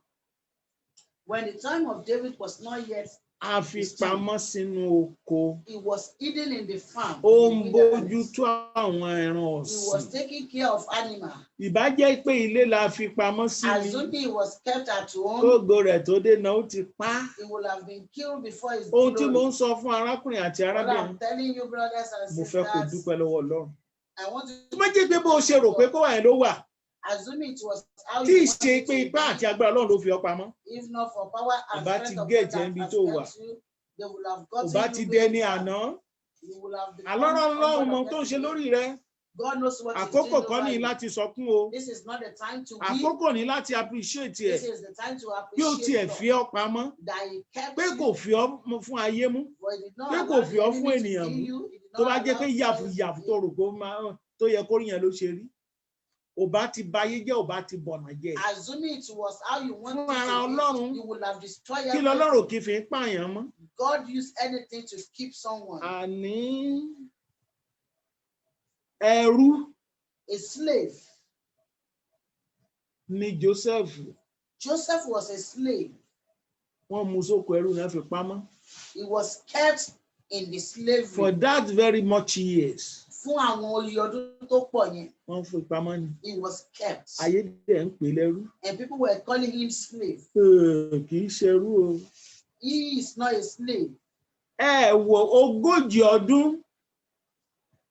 When the time of David was not yet, a fi pamọ́ sínú oko. he was hidden in the farm. Ó in ń the wilderness. bójútó àwọn ẹran He was ọ̀sìn. taking care of animals. Ìbá jẹ́ pé ilé la fi pamọ́ sí ni. Assuming he was kept at home, Gbogbo rẹ̀ tó dé náà ó ti pa á. he would have been killed before his Ohun tí mo glory. ń sọ fún arákùnrin àti What arábìnrin, I'm telling you, brothers and mo fẹ́ kó sisters, dúpẹ́ lọ́wọ́ Ọlọ́run. I want Tó to má jẹ́ pé bó o ṣe rò pé kó wà yẹn ló wà, assuming it was how tí ì you ṣe wanted pé it ipá to àti be. agbára Ọlọ́run ló fi ọ́ pamọ́. If not for power and Ọba ti strength of gé God ẹ̀jẹ̀ that níbi has tó wà. kept you, they will have Ọba gotten ti you dẹni where you àná. are. You will have become Àlọ́rọ̀ Ọlọ́run humble mọ of tó ń ṣe yesterday. lórí rẹ. God knows what he's Àkókò doing kọ́ over ní you. láti sọkún o. This is not the time to weep. Àkókò ní láti appreciate ẹ̀. This is the time to Bí ó tiẹ̀ appreciate fi God ọ́ pamọ́. that he kept Pé kò you, fi ọ́ fún ayé mú. but he did not Pé allow kò fi the ọ́ fún enemy to ènìyàn kill mú. you. He did Tó bá not jẹ́ pé allow yàfùyàfù tó rò tó yẹ kó rí yẹn ló ṣe rí. Ọba ti bayé jẹ́, ọba ti bọ̀nà jẹ́. assuming it was how you wanted Fún ara it to Ọlọ́run, be, you will have destroyed kí everything. lọ́lọ́run kì í fi ń pààyàn mọ́. God used anything to keep someone. Àní ẹrú A slave. ni Joseph. Joseph was a slave. Wọ́n mú sóko ẹrú náà fi pamọ́. He was kept in the slavery For that very much years, fún àwọn oyè ọdún tó pọ̀ yẹn. wọ́n fi pamọ́ ni. He was kept. Ayé dẹ̀ ń pè lẹ́rú. And people were calling him slave. Kì í ṣerú o. He is not a slave. Ẹ wo 40 ọdún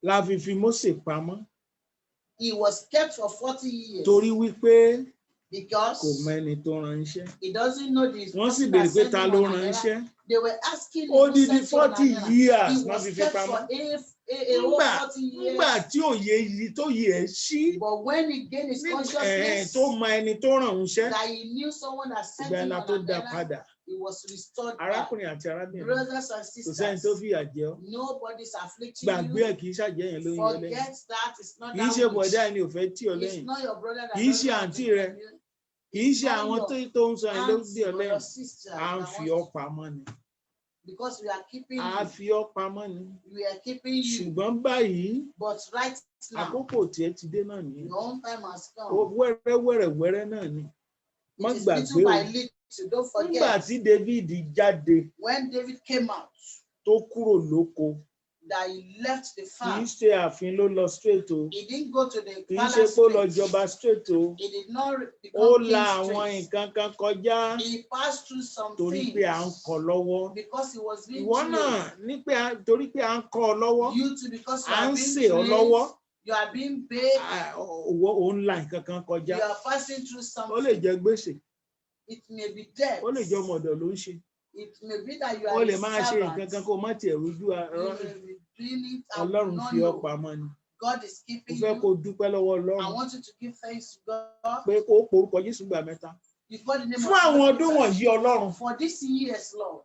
la fi Mósè pamọ́. He was kept for 40 years Torí wípé because kò mọ ẹni tó ránṣẹ́. he doesn't know the Wọ́n sì person béèrè that pé sent ta him ló on an errand. ránṣẹ́. They were asking him Odidi who sent you on 40 an errand. years He náà was fi fi kept for pamọ́. a whole 40 years. Nígbà tí òye yìí tó yẹ ẹ́ sí. But when he gained his consciousness Tó mọ ẹni tó ràn ń ṣẹ́. that he knew someone that sent Ìgbà him ẹ̀la on tó an dá errand, padà. he was restored back. Arákùnrin àti arábìnrin. Brothers and Kò sẹ́ni sisters, tó fìyà jẹ ọ́. nobody's afflicting Gbàgbé you. ẹ̀ kì í ṣàjẹ́ yẹn ló ń yọ lẹ́yìn. Forget that. It's not Kì í ṣe that bọ̀dá wish. ẹni ò fẹ́ tì ọ́ It's lẹ́yìn. not your brother that Kì í ṣe doesn't àǹtí want rẹ. to you. Kì í ṣe Not àwọn your tó ń sọ ẹ̀ ló aunts dì ọ́ or your lẹ́yìn. sisters À ń that fi want ọ́ pamọ́ ni. because we are keeping À you. fi ọ́ pamọ́ ni. We are keeping you. Ṣùgbọ́n báyìí, But right now, àkókò tiẹ̀ ti dé náà nìyẹn. your own time has come. Wẹ́rẹ́wẹ́rẹ́ náà ni. má It is gbàgbé little o by little. Don't nígbà forget, tí David jáde when David came out, tó kúrò lóko that he left the kì í farm. ṣe ààfin ló lọ straight o He didn't go to the kì í ṣe palace pé ó lọ straight. jọba straight o He did not ó become la king àwọn straight. nǹkan kan kọjá He passed through some torí pé à ń things kọ́ lọ́wọ́ because he was being ìwọ náà trained. ní pé torí pé à ń kọ́ ọ lọ́wọ́ You too, because you à are ń being sè ọ lọ́wọ́ trained, you are being baked, ò ń la nǹkan kan kọjá you are passing through ó lè something. jẹ́ gbèsè It may be debt. ó lè jẹ́ ọmọ ọ̀dọ̀ ló ń ṣe It may be that you ó are lè a máa ṣe nǹkan servant. kan kó má tiẹ̀ rújú You may be doing it and will Ọlọ́run not fi ọ́ know. pamọ́ ni God is mo keeping fẹ́ kó you. dúpẹ́ lọ́wọ́ I Ọlọ́run want you to give thanks to God. pé kó porúkọ Jésù gbà mẹ́ta You call the name fún àwọn of ọdún Jesus. wọ̀nyí Ọlọ́run For this years, Lord,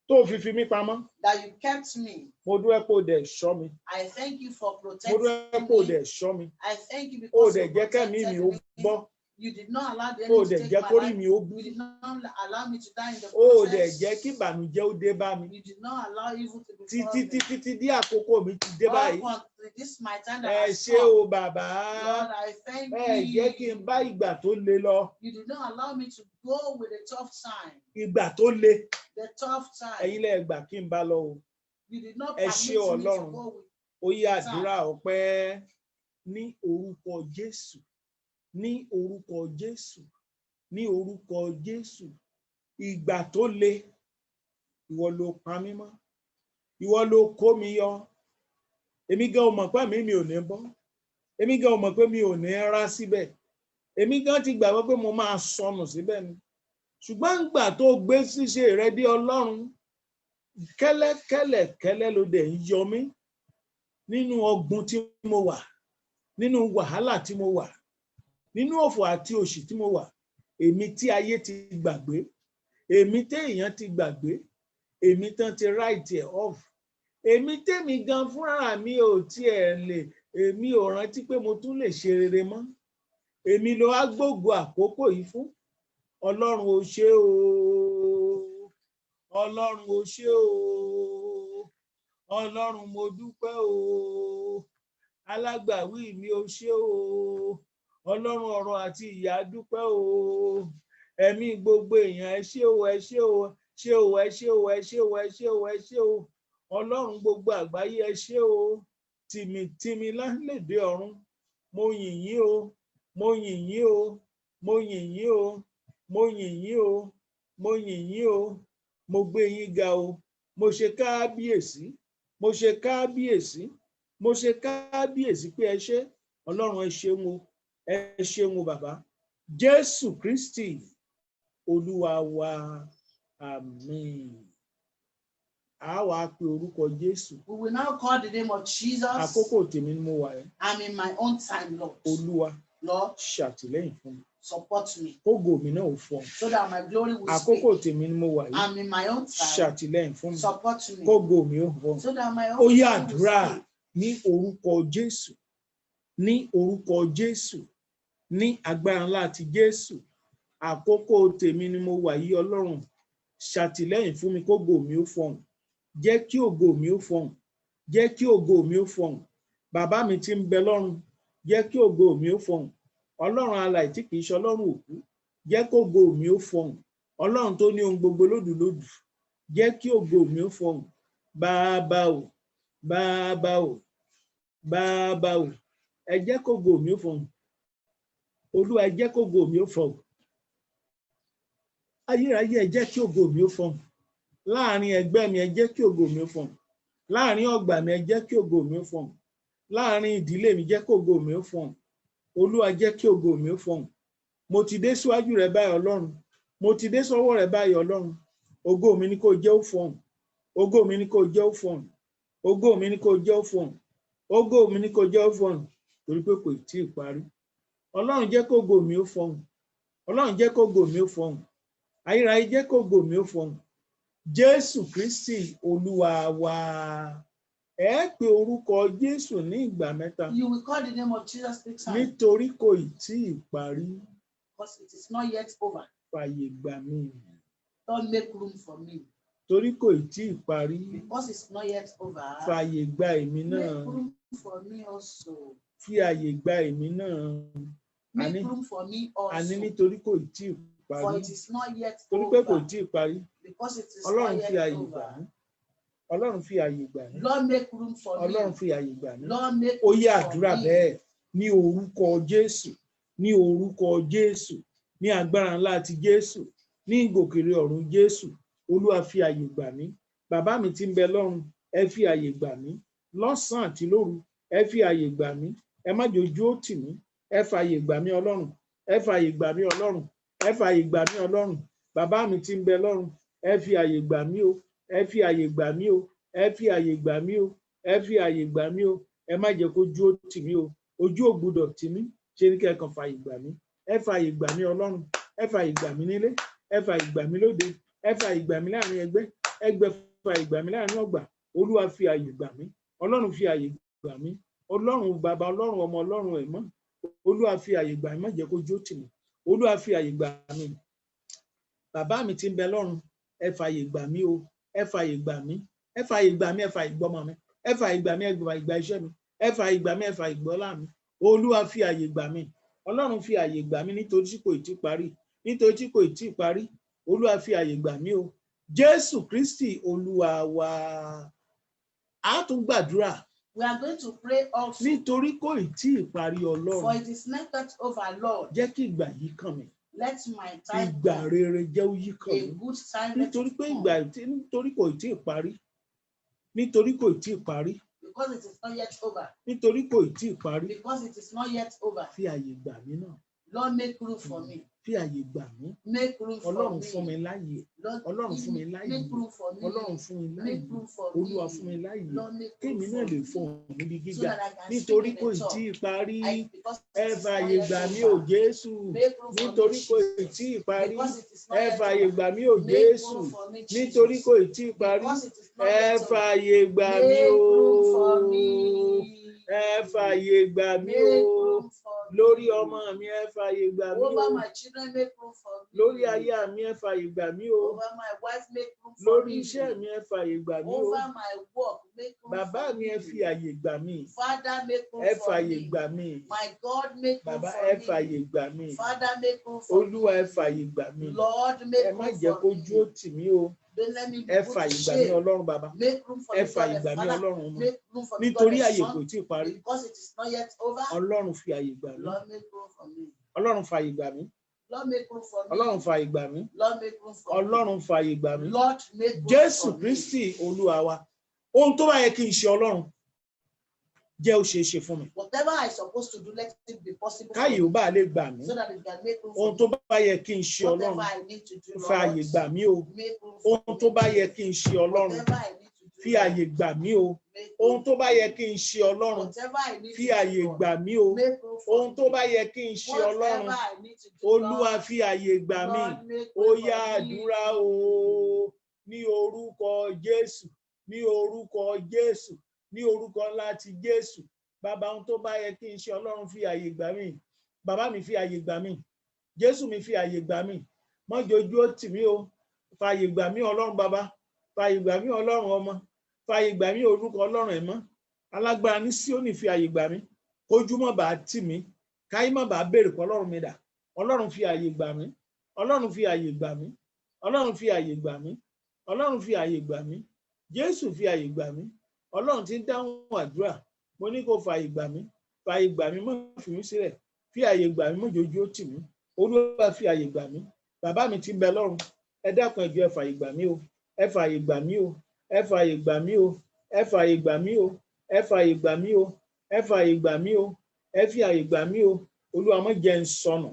tó fi mí pamọ́ that you kept me. mo dúpẹ́ pé o dẹ̀ ṣọ́ mi I thank you for mo protecting dúpẹ́ pé o me. dẹ̀ ṣọ́ mi I thank you o because dẹ̀ you jẹ́ kẹ́mi mi ó protected bọ́ me. You did not allow the o enemy dẹ̀ to jẹ́ take my kórìí life. mi ó bú You did not allow me to die in the o dẹ̀ jẹ́ process. kí ìbànújẹ́ ó dé bá mi You did not allow evil to befall títí me. títí dí àkókò mi ti dé báyìí Up until this my time ẹ that has ṣé come. o bàbá Lord, I thank ẹ jẹ́ kí n you. bá ìgbà tó le lọ You did not allow me to go with a tough time. ìgbà tó le The tough time. ẹ̀yin lẹ gbà kí n bá lọ o You did not ẹ permit ṣé me to Ọlọ́run go with. ó yẹ àdúrà ọpẹ́ ní orúkọ Jésù ní orúkọ Jésù ní orúkọ Jésù ìgbà tó le ìwọ ló pa mí mọ́ ìwọ ló kó mi yọ èmi gan ò mọ̀ pé mi ò ní bọ́ èmi gan ò mọ̀ pé mi ò ní rá síbẹ̀ èmi gan ti gbàgbọ́ pé mo máa sọnù síbẹ̀ ni ṣùgbọ́n ìgbà tó gbé ṣíṣe rẹ dé Ọlọ́run kẹ́lẹ́kẹ́lẹ́ ló dẹ̀ ń yọ mí nínú ọgbun tí mo wà nínú wàhálà tí mo wà nínú òfò àti òṣì tí mo wà èmi tí ayé ti gbàgbé èmi tí èèyàn ti gbàgbé èmi tán ti write it off èmi tèmi gan fúnra mi ò tiẹ̀ lè èmi ò rántí pé mo tún lè ṣe rere mọ́ èmi ló wá gbógo àkókò yìí fún Ọlọ́run o ṣé o Ọlọ́run o ṣé o Ọlọ́run mo dúpẹ́ o alágbàwí mi o ṣé o Ọlọ́run ọ̀run àti ìyà dúpẹ́ o ẹ̀mí gbogbo èèyàn ẹ ṣé o ẹ ṣé o ṣé o ẹ ṣé o ẹ ṣé o ẹ ṣé o ẹ ṣé o Ọlọ́run gbogbo àgbáyé ẹ ṣé o tìmìtìmì lálédè ọ̀run mo yìn yín o mo yìn yín o mo yìn yín o mo yìn yín o mo yìn yín o mo gbé yín ga o mo ṣe kábíyèsí mo ṣe kábíyèsí mo ṣe kábíyèsí pé ẹ ṣé Ọlọ́run ẹ ṣeun o ẹ ṣeun o bàbá Jésù Kristi Olúwa wa àmín a wá pe orúkọ Jésù We will now call the name of Jesus. àkókò tèmi ni mo wà ẹ I'm in my own time, Lord. Olúwa Lord, ṣàtìlẹ́yìn fún mi support me kógo mi náà ò fọ so that my glory will àkókò speak. tèmi ni mo wà yìí I'm in my own time. ṣàtìlẹ́yìn fún mi Support me kógo mi ò fọ so that my ó own yá time will àdúrà speak. ní orúkọ Jésù ní orúkọ Jésù ní agbára ńlá ti Jésù àkókò tèmi ni mo wà yìí Ọlọ́run ṣàtìlẹ́yìn fún mi kógo mi ó fọhùn jẹ́ kí ògo mi ó fọhùn jẹ́ kí ògo mi ó fọhùn bàbá mi tí ń bẹ lọ́run jẹ́ kí ògo mi ó fọhùn Ọlọ́run alààyè tí kìí ṣe Ọlọ́run òkú jẹ́ kí ògo mi ó fọhùn Ọlọ́run tó ní ohun gbogbo lódùlódù jẹ́ kí ògo mi ó fọhùn bàbá o bàbá o bàbá o ẹ jẹ́ kí ògo mi ó fọhùn Olúwa ẹ jẹ́ kí ògo mi ó fọhùn ayérayé ẹ jẹ́ kí ògo mi ó fọhùn láàrin ẹgbẹ́ mi ẹ jẹ́ kí ògo mi ó fọhùn láàrin ọgbà mi ẹ jẹ́ kí ògo mi ó fọhùn láàrin ìdílé mi jẹ́ kí ògo mi ó fọhùn Olúwa jẹ́ kí ògo mi ó fọhùn mo ti dé síwájú rẹ báyìí Ọlọ́run mo ti dé sọ́wọ́ rẹ báyìí Ọlọ́run ògo mi ni kó jẹ́ ó fọhùn ògo mi ni kó jẹ́ ó fọhùn ògo mi ni kó jẹ́ ó fọhùn ògo mi ni kó jẹ́ ó fọhùn torí pé kò tí ì parí Ọlọ́run jẹ́ kó ògo mi ó fọhùn Ọlọ́run jẹ́ kó ògo mi ó fọhùn ayérayé jẹ́ kó ògo mi ó fọhùn Jésù Kristi Olúwa wa ẹ pe orúkọ Jésù ní ìgbà mẹ́ta You will call the name of Jesus 3 times nítorí kò tí ì parí because it is not yet over. fàyè gbà mí Don't make room for me torí kò tí ì parí because it's not yet over. fàyè gbà èmi náà Make room for me also. fi àyè gbà èmi náà Make room for me àní also. nítorí kò tí ì parí for it is not yet torí pé kò over. tí ì parí. Because it is Ọlọ́run not fi yet àyè gbà over. mí. Ọlọ́run fi àyè gbà mí. Lord, make room for me. Ọlọ́run fi àyè gbà mí. Lord, make Ó room yẹ for àdúrà me. bẹ́ẹ̀ ní orúkọ Jésù, ní orúkọ Jésù, ní agbára ńlá ti Jésù, ní ìgòkèrè ọ̀run Jésù. Olúwa fi àyè gbà mí. Bàbá mi tí ń bẹ lọ́run, ẹ fi àyè gbà mí. Lọ́sàn-án àti lóru, ẹ fi àyè gbà mí. Ẹ má jòjú ó tì mí. Ẹ fàyè gbà mí Ọlọ́run. Ẹ fàyè gbà mí Ọlọ́run. Ẹ fàyè gbà mí Ọlọ́run. Bàbá mi tí ń bẹ lọ́run, ẹ fi àyè gbà mí o. Ẹ fi àyè gbà mí o. Ẹ fi àyè gbà mí o. Ẹ fi àyè gbà mí o. Ẹ má jẹ́ kó ojú ó tì mí o. Ojú ò gbúdọ̀ tì mí. Ṣé ní kẹ́kàn fàyè gbà mí? Ẹ fàyè gbà mí Ọlọ́run. Ẹ fàyè gbà mí nílé. Ẹ fàyè gbà mí lóde. Ẹ fàyè gbà mí láàrin ẹgbẹ́. Ẹgbẹ́ fàyè gbà mí láàrin ọgbà. Olúwa fi àyè gbà mí. Ọlọ́run fi àyè gbà mí. Ọlọ́run bàbá, Ọlọ́run ọmọ, Ọlọ́run ẹ̀mọ́. Olúwa fi àyè gbà mí. Má jẹ́ kó ojú ó tì mí. Olúwa fi àyè gbà mí. Bàbá mi tí ń bẹ lọ́run, ẹ fàyè gbà mí o. Ẹ fàyè gbà mí. Ẹ fàyè gbà mí. Ẹ fàyè gbọ́mọ mi. Ẹ fàyè gbà mí. Ẹ fàyè gbà iṣẹ́ mi. Ẹ fàyè gbà mí. Ẹ fàyè gbọ́lá mi. Olúwa fi àyè gbà mí. Ọlọ́run fi àyè gbà mí nítorí tí kò tí ì parí. Nítorí tí kò tí ì parí. Olúwa fi àyè gbà mí o. Jésù Kristi Olúwa wa. A tún gbàdúrà. We are going to pray also. Nítorí kò tí ì parí For Ọlọ́run. it is not yet over, Lord. Jẹ́ kí ìgbà yìí kàn mí. Let my time Ìgbà come. rere jẹ́ ó yí kàn A mí. good time let Nítorí it pé come. nítorí kò tí ì parí. Nítorí kò tí ì parí. Because it is not yet over. Nítorí kò tí ì parí. Because it is not yet over. Fi àyè gbà mí náà. Lord, make room for me. Fi àyè gbà mí. Make room for Ọlọ́run fún mi me. láyè. Lord, Ọlọ́run fún mi láyè. make room for me. Ọlọ́run fún mi láyè. Make room for Olúwa me. fún mi láyè. Lord, make room Kémi náà for lè me. fọhùn níbi So gíga. that I can Nítorí speak kò in the tí ì talk. parí. Because Ẹ it is not fàyè yet gbà mí over. o Jésù. Make room for Nítorí me, kò Jesus. tí ì parí. Because it is not Ẹ yet fàyè over. gbà mí o Make Jésù. room for me, Nítorí Jesus. kò tí ì parí. Because it is not Ẹ yet over. fàyè gbà mí Make o. room for me. Ẹ fàyè gbà mí Make o. room for me. Lórí ọmọ mi ẹ fàyè gbà mí o. Over my children, make room for me. Lórí aya mi ẹ fàyè gbà mí o. Over my wife, make room for Lórí me. iṣẹ́ mi ẹ fàyè gbà mí o. Over my work, make room Bàbá for mi me. ẹ fi àyè gbà mí. Father, make room Ẹ for fàyè me. gbà mí. My God, make room Bàbá for ẹ me. fàyè gbà mí. Father, make room for Olúwa ẹ me. fàyè gbà mí. Lord, Ẹ make má room jẹ́ for kójú ó me. tì mí o. Don't let me be Ẹ put to fàyè gbà mí shame. Ọlọ́run bàbá. Make room for Ẹ me, God fàyè the gbà mí Father. Ọlọ́run ọmọ. Make room for me, God Nítorí the àyè kò Son. tí ì parí. Because it is not yet over. Ọlọ́run fi àyè gbà mí. Lord, make room for me. Ọlọ́run fàyè gbà mí. Lord, make room for me. Ọlọ́run fàyè gbà mí. Lord, make room for me. Ọlọ́run fàyè gbà mí. Lord, make room Jésù for me. Kristi Olúwa wa. Ohun tó bá yẹ kí n ṣe Ọlọ́run jẹ́ ó ṣeé ṣe fún mi. Whatever I'm supposed to do, let it be possible for Káyè me, ó bá lè gbà mí. so that it can make room Ohun for tó me. bá yẹ kí n ṣe Whatever Ọlọ́run I need to do, fàyè Lord, gbà mí o. make room for Ohun me. tó bá yẹ kí n ṣe Ọlọ́run Whatever I need to do, fi àyè gbà mí o. make room Ohun tó for bá me. yẹ kí n ṣe Ọlọ́run Whatever I need fi to àyè do, gbà Lord, mí o. make room for Ohun tó me. bá yẹ kí n ṣe Ọlọ́run Whatever I need to do, Olúwa Lord, fi àyè gbà mí. Lord, make Ó room yá for me. àdúrà o. Ní orúkọ Jésù. Ní orúkọ Jésù. Ní orúkọ ńlá ti Jésù. Bàbá ohun tó bá yẹ kí n ṣe Ọlọ́run fi àyè gbà mí. Bàbá mi fi àyè gbà mí. Jésù mi fi àyè gbà mí. Má jojú ó tì mí o. Fàyè gbà mí Ọlọ́run bàbá. Fàyè gbà mí Ọlọ́run ọmọ. Fàyè gbà mí orúkọ Ọlọ́run ẹ̀mọ́. Alágbára ní Síónì fi àyè gbà mí. Kójú má bàá tì mí. Káyé má bàá béèrè pé Ọlọ́run mi dà. Ọlọ́run fi àyè gbà mí. Ọlọ́run fi àyè gbà mí. Ọlọ́run fi àyè gbà mí. Ọlọ́run fi àyè gbà mí. Jésù fi àyè gbà mí. Ọlọ́run ti ń dáhùn àdúrà. Mo ní kó fàyè gbà mí. Fàyè gbà mí, má fi mí sílẹ̀. Fi àyè gbà mí, má jojú ó tì mí. Olúwa fi àyè gbà mí. Bàbá mi tí ń bẹ lọ́run. Ẹ dákun ẹ jọ̀ọ́ ẹ fàyè gbà mí o. Ẹ fàyè gbà mí o. Ẹ fàyè gbà mí o. Ẹ fàyè gbà mí o. Ẹ fàyè gbà mí o. Ẹ fàyè gbà mí o. Ẹ fi àyè gbà mí o. Olúwa má jẹ́ n sọnù.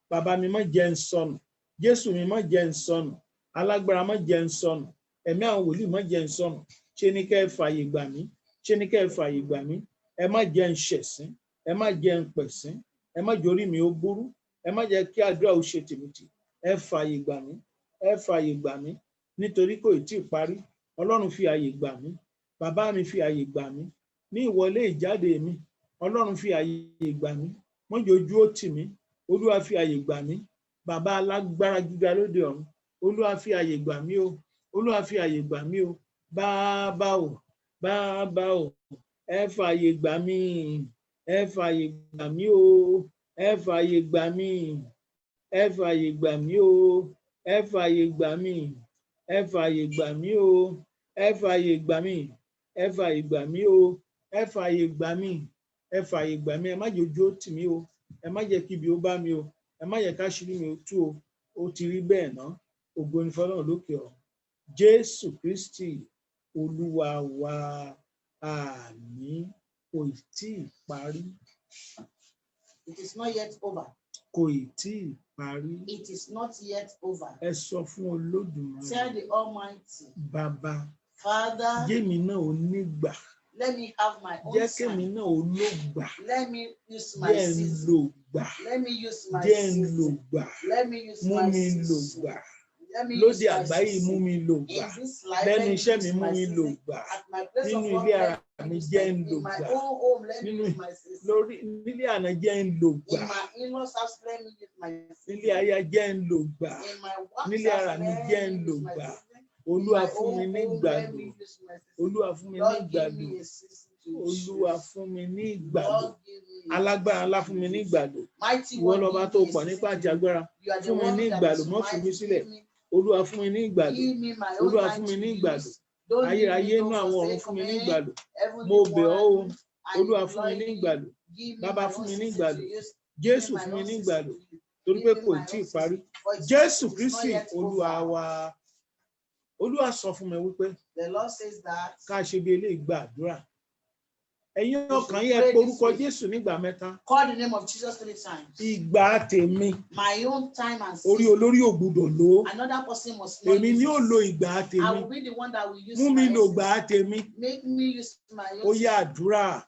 Bàbá mi má jẹ́ n sọnù. Jésù mi má jẹ́ n sọnù. Alágbára má jẹ́ n sọnù. Ẹ̀mí àwọn wòlíì má jẹ́ n sọnù. Ṣé ní kẹ́ ẹ fàyè gbà mí? Ṣé ní kẹ́ ẹ fàyè gbà mí? Ẹ má jẹ́ n ṣẹ̀sín. Ẹ má jẹ́ n pẹ̀sín. Ẹ má jẹ́ orí mi ó burú. Ẹ má jẹ́ kí àdúrà ó ṣe tìmìtì. Ẹ fàyè gbà mí. Ẹ fàyè gbà mí. Nítorí kò tí ì parí. Ọlọ́run fi àyè gbà mí. Bàbá mi fi àyè gbà mí. Ní ìwọlé ìjáde mi. Ọlọ́run fi àyè gbà mí. Má jẹ́ ojú ó tì mí. Olúwa fi àyè gbà mí. Bàbá alágbára gíga lóde ọ̀run. Olúwa fi àyè gbà mí o. Olúwa fi àyè gbà mí o. Bàbá o. Bàbá o. Ẹ fàyè gbà mí. Ẹ fàyè gbà mí o. Ẹ fàyè gbà mí. ẹ fààyè gbà mí o, ẹ fààyè gbà mí, ẹ fààyè gbà mí o, ẹ fààyè gbà mí, ẹ fààyè gbà mí o, ẹ fààyè gbà mí, ẹ fààyè gbà mí, ẹ má jẹ́ ojú ó tì mí o, ẹ má jẹ́ kí ibi ó bá mi o, ẹ má jẹ́ káṣírí mi ó tú o, ó ti rí bẹ́ẹ̀ ná, ògo ni fọ́lọ́run lókè ọ̀run. Jésù Kristi Olúwa wa, àmín. Kò tí ì parí. It is not yet over. Kò tí ì parí. It is not yet over. Ẹ sọ fún Olódùmarè. Tell the Almighty. Bàbá. Father. Jẹ́mi náà ò ní gbà. Let me have my own Jẹ́ time. kémi náà ò lò gbà. Let me use my Jẹ́ ń season. lò gbà. Let me use my Jẹ́ ń lò season. gbà. Let me use Mú my mi lò season. gbà. Let me use Lóde my àgbáyé mú season. mi lò gbà. In this life, Lẹ́nu let me iṣẹ́ use mi mú my mi lò season. gbà. At my place Nínú of work, ilé ara let me mi use jẹ́ ń my lò in my gbà. own home, let me Nínú use my season. lórí nílé àná jẹ́ ń lò gbà. In my in-laws house, let me use my Nílé season. aya jẹ́ ń lò gbà. In my work Nílé house, ara mi let jẹ́ ń me lò use my gbà. season. Olúwa My fún mi own ní home, let ìgbàlù. me use my season. Olúwa fún mi ní Lord, give ìgbàlù. me a season to Olúwa choose. fún mi ní ìgbàlù. Lord, give me a Alágbára ńlá season fún mi to ní choose. ìgbàlù. Mighty Ìwọ one, lọba give tó me a pọ̀ season nípa to àti choose. agbára. You are the Fún mi ní one that ìgbàlù, is mọ́ fi mí mighty. sílẹ̀. Give me, Olúwa fún mi ní ìgbàlù. give me my own Olúwa time fún to mi ní ìgbàlù. use. Don't leave Ayérayé me, inú don't àwọn ọ̀run forsake fún mi ní me. ìgbàlù. Heavenly Mo bẹ̀ ọ́ o. one, I Olúwa fún mi implore ní you, ìgbàlù. give me Bàbá my fún own mi ní season ìgbàlù. to use. Jésù Give me fún my mi own ní season ìgbàlù. to use. Torí Give pé me kò my tí ì own parí. season. For Jésù it is not Kristi yet Olúwa over. wa. Olúwa sọ fún mi wípé The Lord says that ká ṣe bí eléyìí gbàdúrà. Ẹ̀yin we ọkàn should yẹ pray porúkọ this way. Jésù nígbà mẹ́ta. Call the name of Jesus 3 times. Ìgbà tèmi. My own time and Orí season. olórí ò gbọdọ̀ lò ó. Another person must not Èmi use ni ó it. lo ìgbà I tèmi. will be the one that will use Mú mi my lo own ìgbà season. tèmi. Make me use my Ó own yá season. àdúrà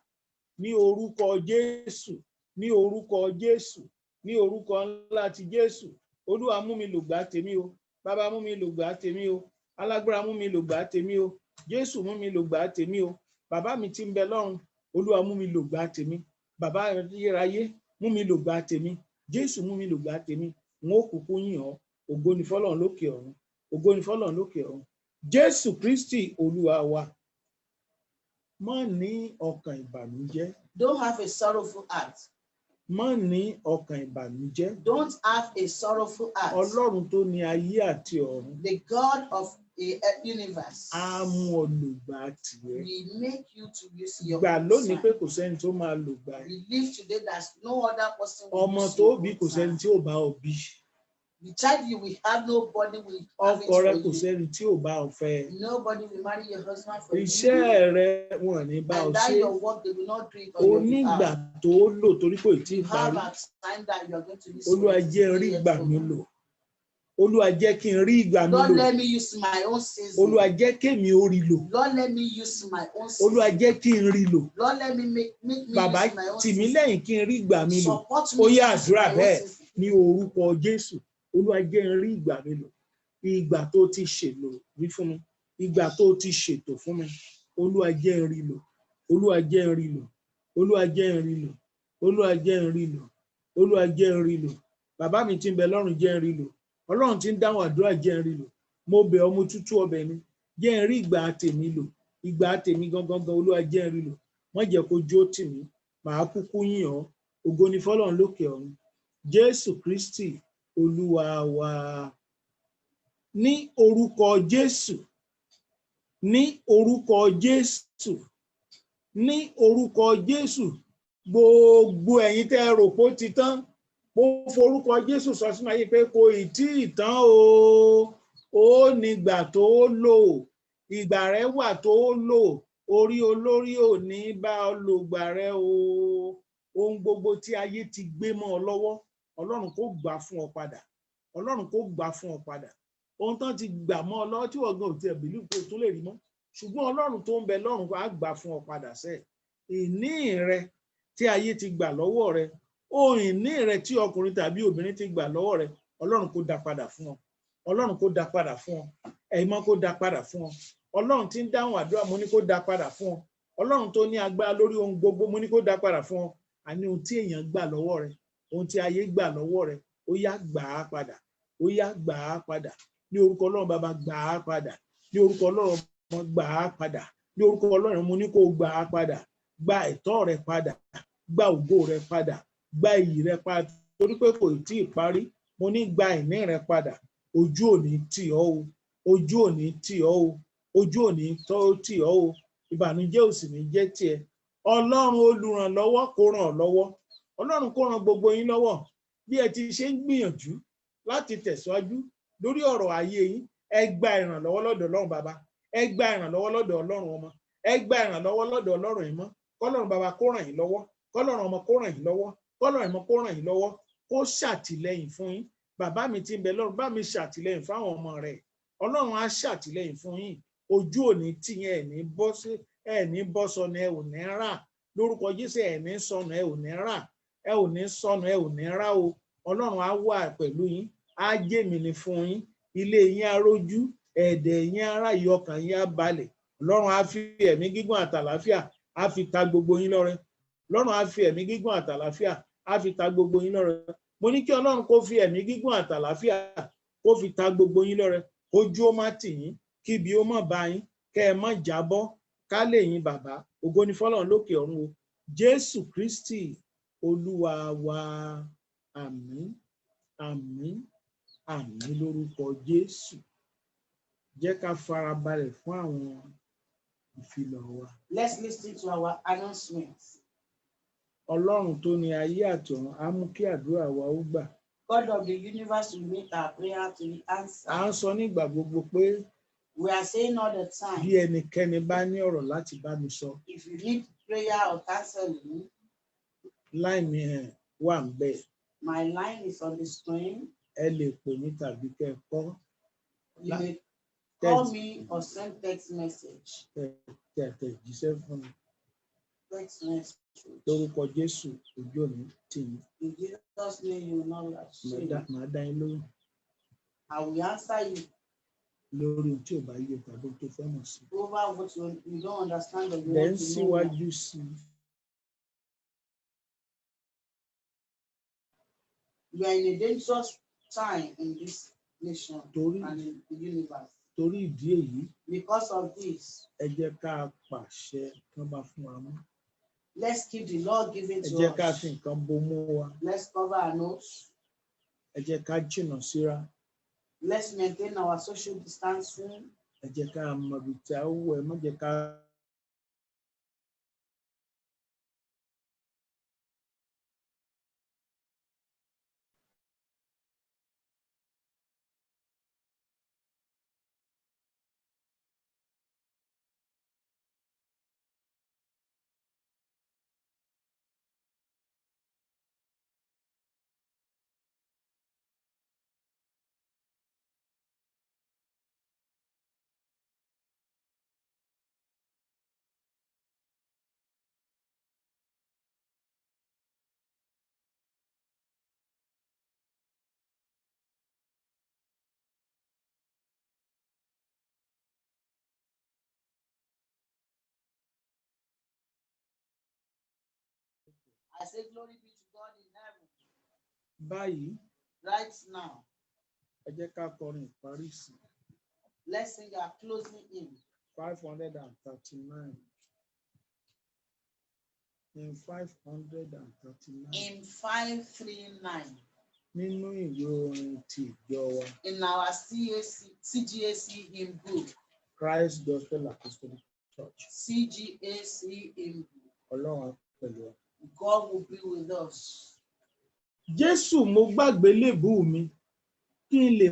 ní orúkọ Jésù, ní orúkọ Jésù, ní orúkọ ńlá ti Jésù. Olúwa mú mi lògbà tèmi o. Bàbá mú mi lògbà tèmi o. Alágbára mú mi lògbà tèmi o. Jésù mú mi lògbà tèmi o. Bàbá mi tí ń bẹ lọ́run, Olúwa mú mi lògbà tèmi. Bàbá ayérayé mú mi lògbà tèmi. Jésù mú mi lògbà tèmi. N ó kúkú yìn ọ́. Ògo ni fọ́lọ́run lókè ọ̀run. Ògo ni fọ́lọ́run lókè ọ̀run. Jésù Kristi Olúwa wa. Má ní ọkàn ìbànújẹ́. Don't have a sorrowful heart. Má ní ọkàn ìbànújẹ́. Don't have a sorrowful heart. Ọlọ́run tó ní ayé àti ọ̀run The God of a universe á mú ọ lògbà tìrẹ. will make you to use your Gbà own lónìí pé time. kò sẹ́ni tó máa lògbà ẹ̀. We live today that no other person will Ọmọ use tó your bí own kò sẹ́ni time. tí ò bá ọ bí. The child you will have, nobody will have it Ọkọ rẹ for kò you. sẹ́ni tí ò bá ọ fẹ́. Nobody will marry your husband for you. Iṣẹ́ rẹ wọn ò ní bá ọ And that ṣe. your work, they will not do it on O your nígbà behalf. tó lò torí kò tí ì You have parí. a time that you are going to use. Olúwa jẹ́ n rí ìgbà mi lò. Olúwa jẹ́ kí n rí ìgbà mi Lord, lò. let me use my own season. Olúwa jẹ́ kémi ó rí lò. Lord, let me use my own season. Olúwa jẹ́ kí n rí lò. Lord, let me make me Bàbá use my own tì mí season. lẹ́yìn kí n rí ìgbà mi lò. Support Ó me yá use àdúrà my own bẹ́ẹ̀ season. ní orúkọ Jésù. Olúwa jẹ́ n rí ìgbà mi lò. Ìgbà tó ti ṣèlò rí fún mi. Ìgbà tó ti ṣètò fún mi. Olúwa jẹ́ n rí lò. Olúwa jẹ́ n rí lò. Olúwa jẹ́ n rí lò. Olúwa jẹ́ n rí lò. Olúwa jẹ́ n rí lò. Bàbá mi tí ń bẹ lọ́run jẹ́ n rí lò. Ọlọ́run tí ń dáhùn àdúrà jẹ́ n rí lò. Mo bẹ̀ ọ́, mo tútù ọbẹ̀ mi. Jẹ́ n rí ìgbà tèmi lò. Ìgbà tèmi gangan Olúwa jẹ́ n rí lò. Má jẹ́ kó jó tì mí. Màá kúkú yìn ọ́. Ògo ni fọ́lọ́run lókè ọ̀run. Jésù Kristi Olúwa wa. Ní orúkọ Jésù. Ní orúkọ Jésù. Ní orúkọ Jésù. Gbogbo ẹ̀yin tẹ́ ẹ rò pé ó ti tán. Mo forúkọ Jésù sọ sínú ayé pé kò ì tí ì tán o. Ó nígbà tó lò. Ìgbà rẹ wà tó lò. Orí olórí ò ní bá ọ lò ìgbà rẹ o. Ohun gbogbo tí ayé ti gbé mọ́ ọ lọ́wọ́, Ọlọ́run kó gbà fún ọ padà. Ọlọ́run kó gbà fún ọ padà. Ohun tán ti gbà mọ́ ọ lọ́wọ́ tí wọ́n gan ò tiẹ̀ bìlíù kó tún lè rí mọ́. Ṣùgbọ́n Ọlọ́run tó ń bẹ lọ́run á gbà fún ọ padà sẹ́ẹ̀. Ìní rẹ tí ayé ti gbà lọ́wọ́ rẹ, ohun ìní rẹ tí ọkùnrin tàbí obìnrin ti gbà lọ́wọ́ rẹ, Ọlọ́run kó dá padà fún ọ. Ọlọ́run kó dá padà fún ọ. Ẹ̀mọ́ kó dá padà fún ọ. Ọlọ́run tí ń dáhùn àdúrà, mo ní kó dá padà fún ọ. Ọlọ́run tó ní agbára lórí ohun gbogbo, mo ní kó dá padà fún ọ. Àní ohun tí èèyàn gbà lọ́wọ́ rẹ, ohun tí ayé gbà lọ́wọ́ rẹ, ó yá gbà á padà. Ó yá gbà á padà. Ní orúkọ Ọlọ́run Bàbá, gbà á padà. Ní orúkọ Ọlọ́run Ọmọ, gbà á padà. Ní orúkọ Ọlọ́run, mo ní kó gbà á padà. Gba ẹ̀tọ́ rẹ padà. Gba ògo rẹ padà. Gba iyì rẹ padà. Torí pé kò tí ì parí. mo ní gba ìní rẹ padà. Ojú ò ní tì ọ́ o, ojú ò ní tì ọ́ o, ojú ò ní tì ọ́ o, ìbànújẹ́ ò sì ní jẹ́ tiẹ̀. Ọlọ́run olùrànlọ́wọ́ kó ràn ọ́ lọ́wọ́. Ọlọ́run kó ràn gbogbo yín lọ́wọ́ bí ẹ ti ṣe ń gbìyànjú láti tẹ̀síwájú lórí ọ̀rọ̀ ayé yín. Ẹ gba ìrànlọ́wọ́ lọ́dọ̀ Ọlọ́run bàbá, ẹ gba ìrànlọ́wọ́ lọ́dọ̀ Ọlọ́run ọmọ, ẹ gba ìrànlọ́wọ́ lọ́dọ̀ Ọlọ́run ìmọ́. Kọ́lọ́run bàbá kó ràn yín lọ́wọ́, kọ́lọ́run ọmọ kó ràn yín lọ́wọ́, kọ́lọ́run ìmọ́ kó ràn yín lọ́wọ́, kó ṣàtìlẹ́yìn fún yín. Bàbá mi tí ń bẹ lọ́run, bá mi ṣàtìlẹ́yìn fún àwọn ọmọ rẹ̀. Ọlọ́run á ṣàtìlẹ́yìn fún yín. Ojú ò ní tì yín, ẹ ní bọ́ sọnù, ẹ ò ní rà. Lórúkọ Jésù, ẹ ní sọnù, ẹ ò ní rà, ẹ ò ní sọnù, ẹ ò ní rà o. Ọlọ́run á wà pẹ̀lú yín, á jèmí ni fún yín. Ilé yín á rójú, ẹ̀dẹ̀ yín á ráyè, ọkàn yín á balẹ̀. Ọlọ́run á fi ẹ̀mí gígùn àtàlàáfíà á fi ta gbogbo yín lọ́rẹ. Ọlọ́run á fi ẹ̀mí gígùn àtàlàáfíà á fi ta gbogbo yín lọ́rẹ. Mo ní kí Ọlọ́run kó fi ẹ̀mí gígùn àtàlàáfíà kó fi ta gbogbo yín lọ́rẹ. Kójú ó má tì yín, kíbi ó má bá yín, kẹ́ ẹ má jábọ́, ká lè yìn bàbá. Ògo ni fọ́lọ́run lókè ọ̀run o. Jésù Kristi Olúwa wa. Àmín, àmín, àmín lórúkọ Jésù. Jẹ́ ká farabalẹ̀ fún àwọn ìfilọ̀ wa. Let's listen to our announcements. Ọlọ́run tó ní ayé àti ọ̀run á mú kí àdúrà wa ó gbà. God of the universe will make our prayer to be answered. À ń sọ nígbà gbogbo pé We are saying all the bí time, ẹnikẹ́ni bá ní ọ̀rọ̀ láti bá mi sọ, if you need prayer or counseling, láìní wà ń bẹ̀. my line is on the screen. Ẹ lè pè mí tàbí kẹ́ ẹ kọ́. You may call me or send text message. Tẹ̀jíṣẹ́ fún mi. Text message. Lórúkọ Jésù, ojú òní tì yín. In Jesus' name, you will not shame. Màá dá yín lóhùn I will answer you lórí ohun tí ò bá yé tàbí tó fẹ́ mọ̀ sí. over what you don't understand or you Then want to know. síwájú sí i. We are in a dangerous time in this nation Torí and in the universe. torí ìdí èyí, Because of this, ẹ jẹ́ ká pàṣẹ kí wọ́n bá fún wa mú. let's keep the law given Ẹ to jẹ́ ká us. fi nǹkan bomú wa. Let's cover our nose. Ẹ jẹ́ ká jìnnà síra. Let's maintain our social distancing. Ẹ jẹ́ ká mọ ibi tí a ó wọ̀. Ẹ má jẹ́ ká I say glory be to God in heaven. báyìí. Right now, Ẹ jẹ́ ká kọrin ìparí sí i. let's sing our closing hymn. 539. In 539. In 539, Nínú ìwé orin ti ìjọ wa, in our CGAC hymn book, Christ Gospel Apostolic Church. CGAC hymn book, Ọlọ́run á pẹ̀lú wa. God will be with us. Jésù, mo gbàgbé lébù mi kí n lè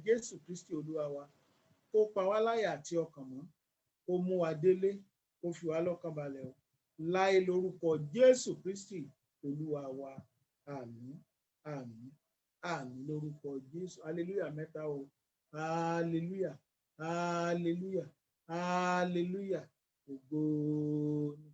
Jésù Kristi Olúwa wa kó pa wá láyà àti ọkàn mọ́, kó mú wa délé, kó fi wá lọ́kàn balẹ̀ o láì lórúkọ Jésù Kristi Olúwa wa. Àmín, àmín, àmín lórúkọ Jésù. Hallelujah mẹ́ta o. Hallelujah, hallelujah, hallelujah. Ògo ni